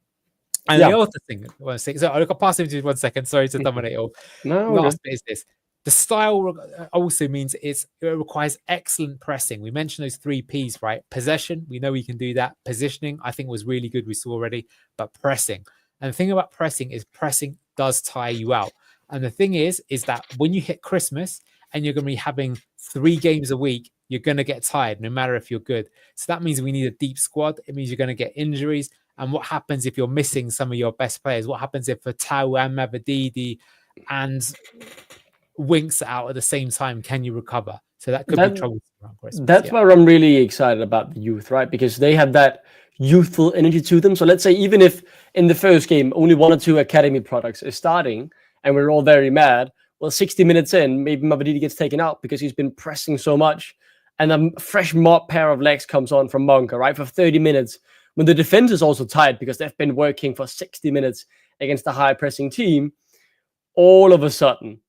And the other thing I want to say, so I'll pass it to you 1 second. Sorry to dominate all. Last bit is this. The style also means it requires excellent pressing. We mentioned those 3 Ps, right? Possession, we know we can do that. Positioning, I think was really good. We saw already, but pressing. And the thing about pressing is pressing does tire you out. And the thing is that when you hit Christmas and you're going to be having 3 games a week, you're going to get tired, no matter if you're good. So that means we need a deep squad. It means you're going to get injuries. And what happens if you're missing some of your best players? What happens if Fatawu and Mavadidi and Winks out at the same time? Can you recover? So that could be trouble around Christmas. That's where I'm really excited about the youth, right? Because they have that youthful energy to them. So let's say even if in the first game only 1 or 2 academy products is starting and we're all very mad, well, 60 minutes in, maybe Mavadidi gets taken out because he's been pressing so much, and a fresh pair of legs comes on from Monka, right, for 30 minutes, when the defense is also tired because they've been working for 60 minutes against a high-pressing team. All of a sudden,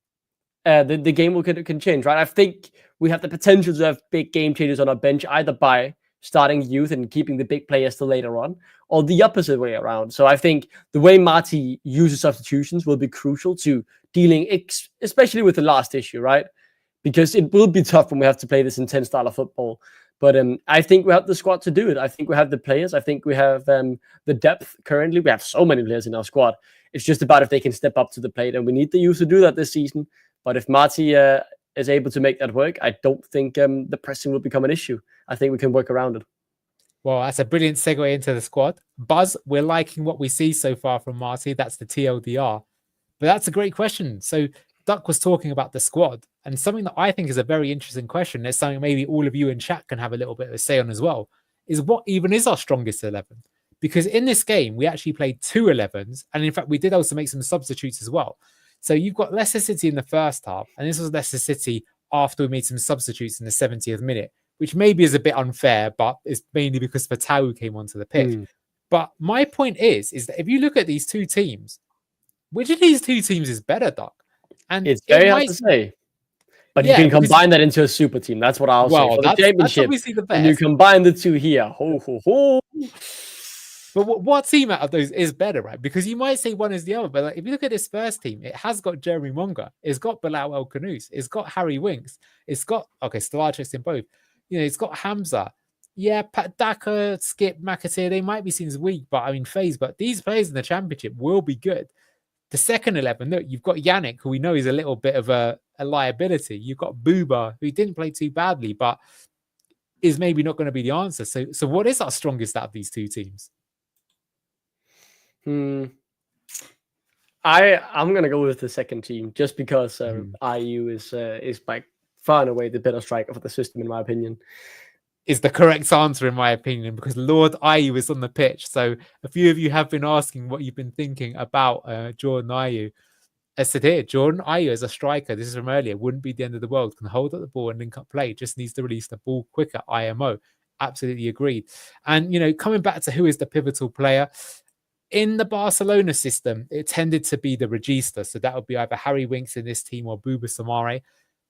the game can change, right? I think we have the potential to have big game changers on our bench, either by starting youth and keeping the big players till later on, or the opposite way around. So I think the way Marty uses substitutions will be crucial to dealing, especially with the last issue, right? Because it will be tough when we have to play this intense style of football. But I think we have the squad to do it. I think we have the players. I think we have the depth currently. We have so many players in our squad. It's just about if they can step up to the plate, and we need the youth to do that this season. But if Marty is able to make that work, I don't think the pressing will become an issue. I think we can work around it. Well, that's a brilliant segue into the squad. Buzz, we're liking what we see so far from Marty. That's the TLDR. But that's a great question. So Duck was talking about the squad, and something that I think is a very interesting question. There's something maybe all of you in chat can have a little bit of a say on as well, is what even is our strongest 11? Because in this game, we actually played 2 11s. And in fact, we did also make some substitutes as well. So you've got Leicester City in the first half, and this was Leicester City after we made some substitutes in the 70th minute, which maybe is a bit unfair, but it's mainly because Fatawu came onto the pitch. But my point is that if you look at these 2 teams, which of these 2 teams is better, Doc? And it's very hard to say. But you can combine that into a super team. That's what I'll say. For the championship, the best. You combine the 2 here. Ho, ho, ho. But what team out of those is better, right? Because you might say one is the other, but if you look at this first team, it has got Jeremy Monga, it's got Bilal El Khanous, it's got Harry Winks, it's got Stolarczyk in both. It's got Hamza. Yeah, Daka, Skip, Ngakia, they might be seen as weak, but FaZe. But these players in the championship will be good. The second 11, look, you've got Yannick, who we know is a little bit of a liability. You've got Booba, who didn't play too badly, but is maybe not going to be the answer. So what is our strongest out of these 2 teams? I'm gonna go with the second team just because Ayew is by far and away the better striker for the system, in my opinion. Is the correct answer, in my opinion, because Lord Ayew is on the pitch. So a few of you have been asking what you've been thinking about Jordan Ayew. As said here, Jordan Ayew as a striker, this is from earlier, wouldn't be the end of the world. Can hold up the ball and link up play. Just needs to release the ball quicker. IMO. Absolutely agreed. And, coming back to who is the pivotal player, in the Barcelona system, it tended to be the regista. So that would be either Harry Winks in this team or Bouba Samare.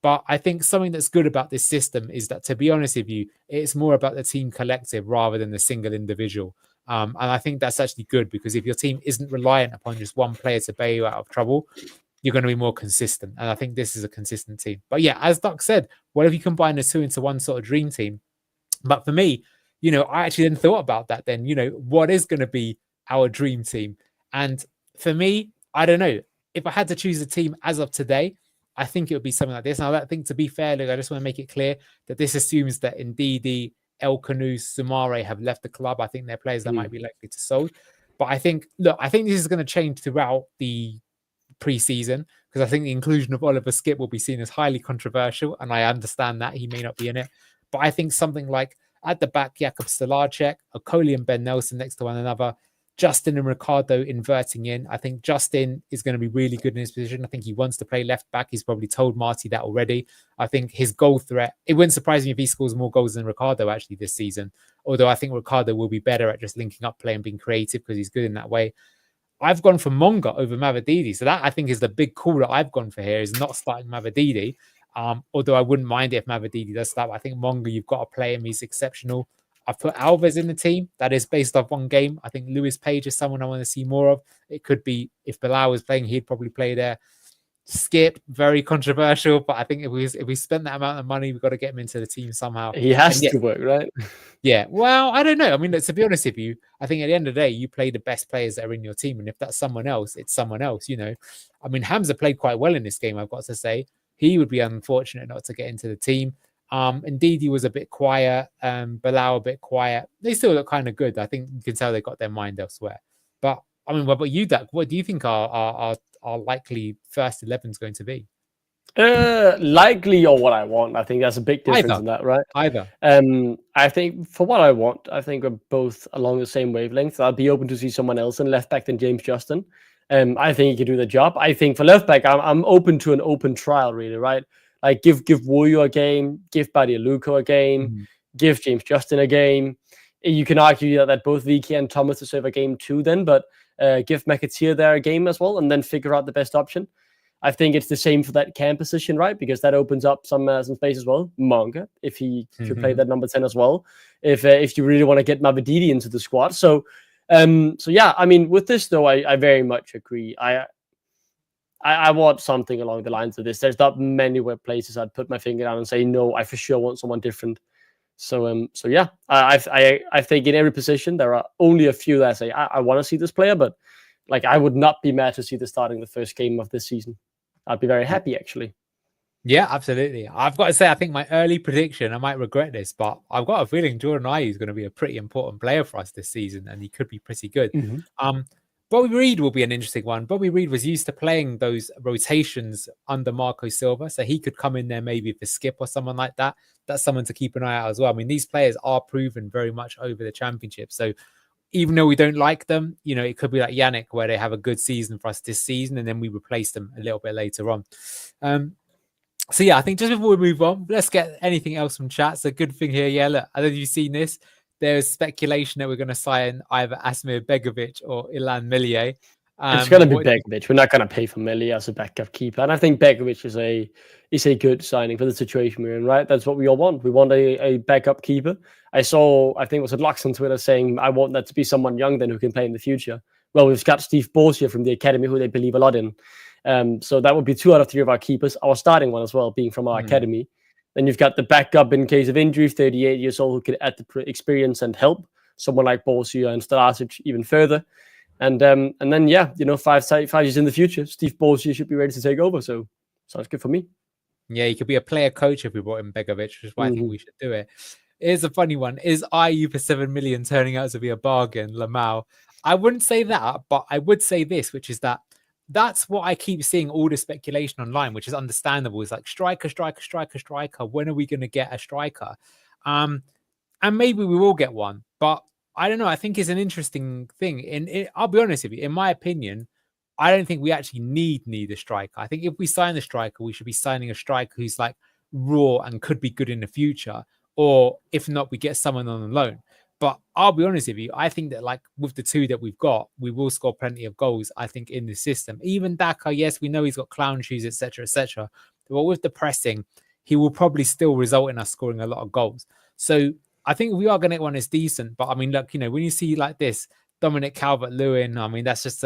But I think something that's good about this system is that, to be honest with you, it's more about the team collective rather than the single individual. And I think that's actually good, because if your team isn't reliant upon just one player to bail you out of trouble, you're going to be more consistent. And I think this is a consistent team. But yeah, as Doc said, what if you combine the 2 into one sort of dream team? But for me, I actually then thought about that then, what is going to be our dream team? And for me, I don't know. If I had to choose a team as of today, I think it would be something like this. And I think, to be fair, look, I just want to make it clear that this assumes that Ndidi, El Kanu, Sumare have left the club. I think they're players that might be likely to sold. But I think this is going to change throughout the pre-season, because I think the inclusion of Oliver Skipp will be seen as highly controversial, and I understand that he may not be in it. But I think something like at the back, Jakub Stolarczyk, Okoli and Ben Nelson next to one another, Justin and Ricardo inverting in. I think Justin is going to be really good in his position. I think he wants to play left back. He's probably told Marty that already. I think his goal threat, it wouldn't surprise me if he scores more goals than Ricardo actually this season. Although I think Ricardo will be better at just linking up play and being creative because he's good in that way. I've gone for Monga over Mavididi. So that, I think, is the big call that I've gone for here, is not starting Mavididi. Although I wouldn't mind it if Mavididi does start. I think Monga, you've got to play him. He's exceptional. I've put Alves in the team. That is based off one game. I think Lewis Page is someone I want to see more of. It could be, if Bilal was playing, he'd probably play there. Skipp, very controversial, but I think if we spend that amount of money, we've got to get him into the team somehow. He has to work, right? Yeah. Well, I don't know. I mean, to be honest with you, I think at the end of the day, you play the best players that are in your team. And if that's someone else, it's someone else, I mean, Hamza played quite well in this game, I've got to say. He would be unfortunate not to get into the team. Ndidi was a bit quiet. Bilal a bit quiet. They still look kind of good. I think you can tell they got their mind elsewhere. But I mean, what about you, Dak? What do you think our likely first 11 is going to be? Likely, or what I want. I think there's a big difference in that, right? Either. I think for what I want, I think we're both along the same wavelength. I'd be open to see someone else in left back than James Justin. I think he could do the job. I think for left back, I'm open to an open trial, really, right? Like give Wuyu a game, give Badia Luko a game, give James Justin a game. You can argue that both Vicky and Thomas deserve a game too then, but give Ngakia there a game as well, and then figure out the best option. I think it's the same for that cam position, right? Because that opens up some space as well. Monga, if he could play that number 10 as well. If you really want to get Mavididi into the squad. So yeah, I mean, with this though, I very much agree. I want something along the lines of this. There's not many places I'd put my finger down and say, no, I for sure want someone different. So yeah, I think in every position, there are only a few that I say, I want to see this player, but like, I would not be mad to see this starting the first game of this season. I'd be very happy, actually. Yeah, absolutely. I've got to say, I think my early prediction, I might regret this, but I've got a feeling Jordan Ayew is going to be a pretty important player for us this season, and he could be pretty good. Bobby Reid will be an interesting one. Bobby Reid was used to playing those rotations under Marco Silva, so he could come in there maybe for Skipp or someone like that. That's someone to keep an eye out as well. I mean, these players are proven very much over the championship. So even though we don't like them, it could be like Yannick, where they have a good season for us this season, and then we replace them a little bit later on. So yeah, I think just before we move on, let's get anything else from chat. So good thing here. Yeah, look, I don't know if you've seen this. There's speculation that we're going to sign either Asmir Begovic or Ilan Millier. It's going to be Begovic. We're not going to pay for Millier as a backup keeper. And I think Begovic is a good signing for the situation we're in, right? That's what we all want. We want a backup keeper. I think it was at Lux on Twitter saying, I want that to be someone young then who can play in the future. Well, we've got Steve Bozo from the academy, who they believe a lot in. So that would be 2 out of 3 of our keepers. Our starting one as well, being from our academy. Then you've got the backup in case of injury, 38 years old, who could add the experience and help someone like Bozo and Stolarczyk even further. And then, yeah, 5 years in the future, Steve Bozo should be ready to take over. So sounds good for me. Yeah, he could be a player coach if we brought in Begovic, which is why I think we should do it. Here's a funny one. Is Ayew for 7 million turning out to be a bargain, Lamau? I wouldn't say that, but I would say this, which is that's what I keep seeing all the speculation online, which is understandable. It's like striker. When are we going to get a striker? And maybe we will get one, but I don't know. I think it's an interesting thing. I'll be honest with you. In my opinion, I don't think we actually need a striker. I think if we sign a striker, we should be signing a striker who's like raw and could be good in the future. Or if not, we get someone on loan. But I'll be honest with you, I think that like with the 2 that we've got, we will score plenty of goals, I think, in the system. Even Daka, yes, we know he's got clown shoes, etc. But with the pressing, he will probably still result in us scoring a lot of goals. So I think we are going to get one that's decent. But I mean, look, when you see like this, Dominic Calvert-Lewin, I mean, that's just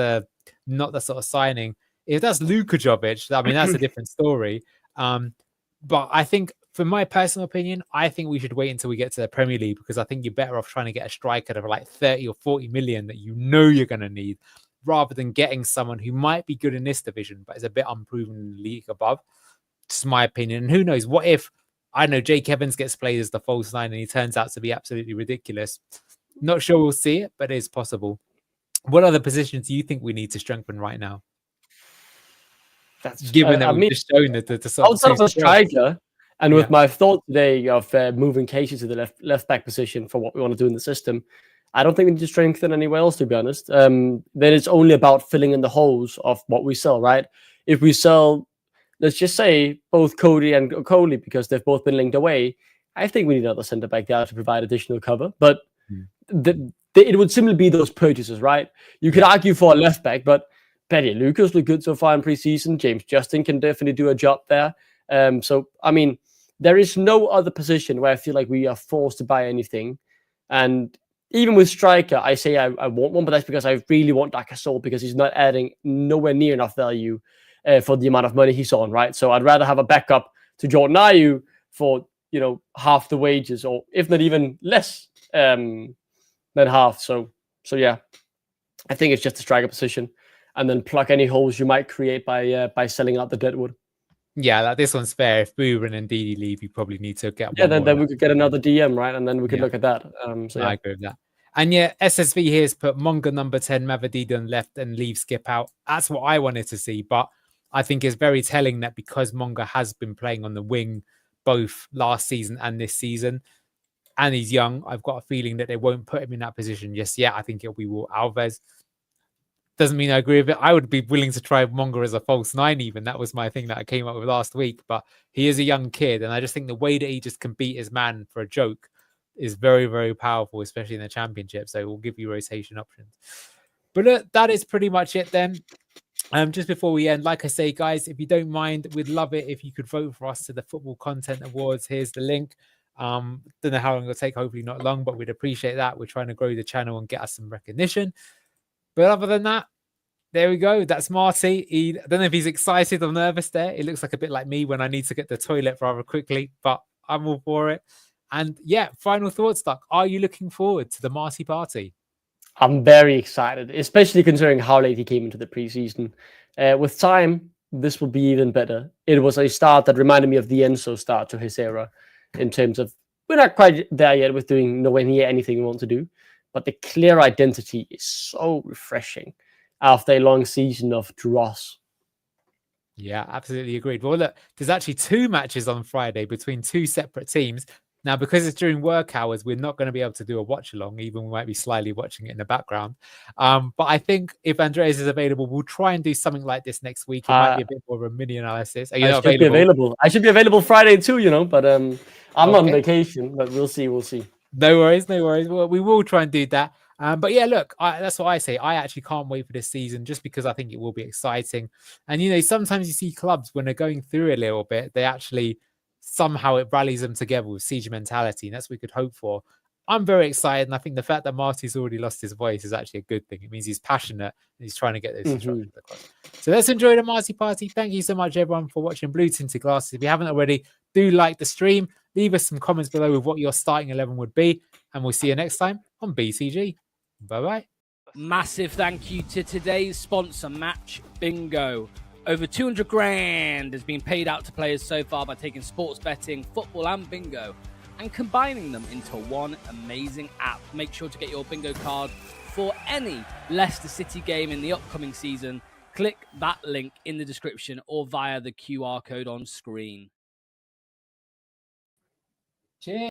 not the sort of signing. If that's Luka Jovic, I mean, that's a different story. But I think for my personal opinion, I think we should wait until we get to the Premier League, because I think you're better off trying to get a striker of like 30 or 40 million that you know you're going to need, rather than getting someone who might be good in this division, but is a bit unproven in the league above. Just my opinion. And who knows, what if, I don't know, Jake Evans gets played as the false nine and he turns out to be absolutely ridiculous. Not sure we'll see it, but it is possible. What other positions do you think we need to strengthen right now? That's given that we've just shown that the sort outside of a striker, and with Yeah. my thought today of moving Casey to the left back position for what we want to do in the system, I don't think we need to strengthen anywhere else, to be honest. Then it's only about filling in the holes of what we sell, right? If we sell, let's just say, both Cody and Coley, because they've both been linked away, I think we need another centre back there to provide additional cover. But it would simply be those purchases, right? You could argue for a left back, but Petty Lucas looked good so far in pre-season. James Justin can definitely do a job there. So, I mean, there is no other position where I feel like we are forced to buy anything. And even with striker, I say I want one, but that's because I really want Daka sold, because he's not adding nowhere near enough value for the amount of money he's on, right? So I'd rather have a backup to Jordan Ayew for, half the wages, or if not even less than half. So yeah, I think it's just a striker position, and then plug any holes you might create by selling out the deadwood. Yeah, this one's fair. If Booben and Didi leave, you probably need to get then we could get another DM, right? And then we could look at that. I agree with that. And yeah, SSV here has put Monga number 10, Mavadida on left, and leave Skip out. That's what I wanted to see, but I think it's very telling that because Monga has been playing on the wing both last season and this season, and he's young, I've got a feeling that they won't put him in that position just yet. I think it'll be Alves. Doesn't mean I agree with it. I would be willing to try Monga as a false nine even. That was my thing that I came up with last week. But he is a young kid, and I just think the way that he just can beat his man for a joke is very, very powerful, especially in the Championship. So we'll give you rotation options. But look, that is pretty much it then. Just before we end, like I say, guys, if you don't mind, we'd love it if you could vote for us to the Football Content Awards. Here's the link. Don't know how long it'll take. Hopefully not long, but we'd appreciate that. We're trying to grow the channel and get us some recognition. But other than that, there we go. That's Marty. I don't know if he's excited or nervous there. It looks like a bit like me when I need to get the toilet rather quickly, but I'm all for it. And yeah, final thoughts, Doc. Are you looking forward to the Marty party? I'm very excited, especially considering how late he came into the preseason. With time, this will be even better. It was a start that reminded me of the Enzo start to his era, in terms of, we're not quite there yet with doing nowhere near anything we want to do, but the clear identity is so refreshing after a long season of dross. Yeah, absolutely agreed. Well, look, there's actually 2 matches on Friday between 2 separate teams. Now, because it's during work hours, we're not going to be able to do a watch along, even we might be slyly watching it in the background. But I think if Andreas is available, we'll try and do something like this next week. It might be a bit more of a mini analysis. Are you not available? I should be available Friday too, but I'm on vacation, but we'll see. No worries. Well, we will try and do that. But yeah, look, that's what I say. I actually can't wait for this season, just because I think it will be exciting. And, sometimes you see clubs when they're going through a little bit, they actually somehow it rallies them together with siege mentality. And that's what we could hope for. I'm very excited. And I think the fact that Marty's already lost his voice is actually a good thing. It means he's passionate and he's trying to get those instructions across. So let's enjoy the Marty party. Thank you so much, everyone, for watching Blue Tinted Glasses. If you haven't already, do like the stream. Leave us some comments below with what your starting 11 would be. And we'll see you next time on BTG. Bye-bye. Massive thank you to today's sponsor, Match Bingo. Over 200 grand has been paid out to players so far by taking sports betting, football and bingo and combining them into one amazing app. Make sure to get your bingo card for any Leicester City game in the upcoming season. Click that link in the description or via the QR code on screen. Cheers.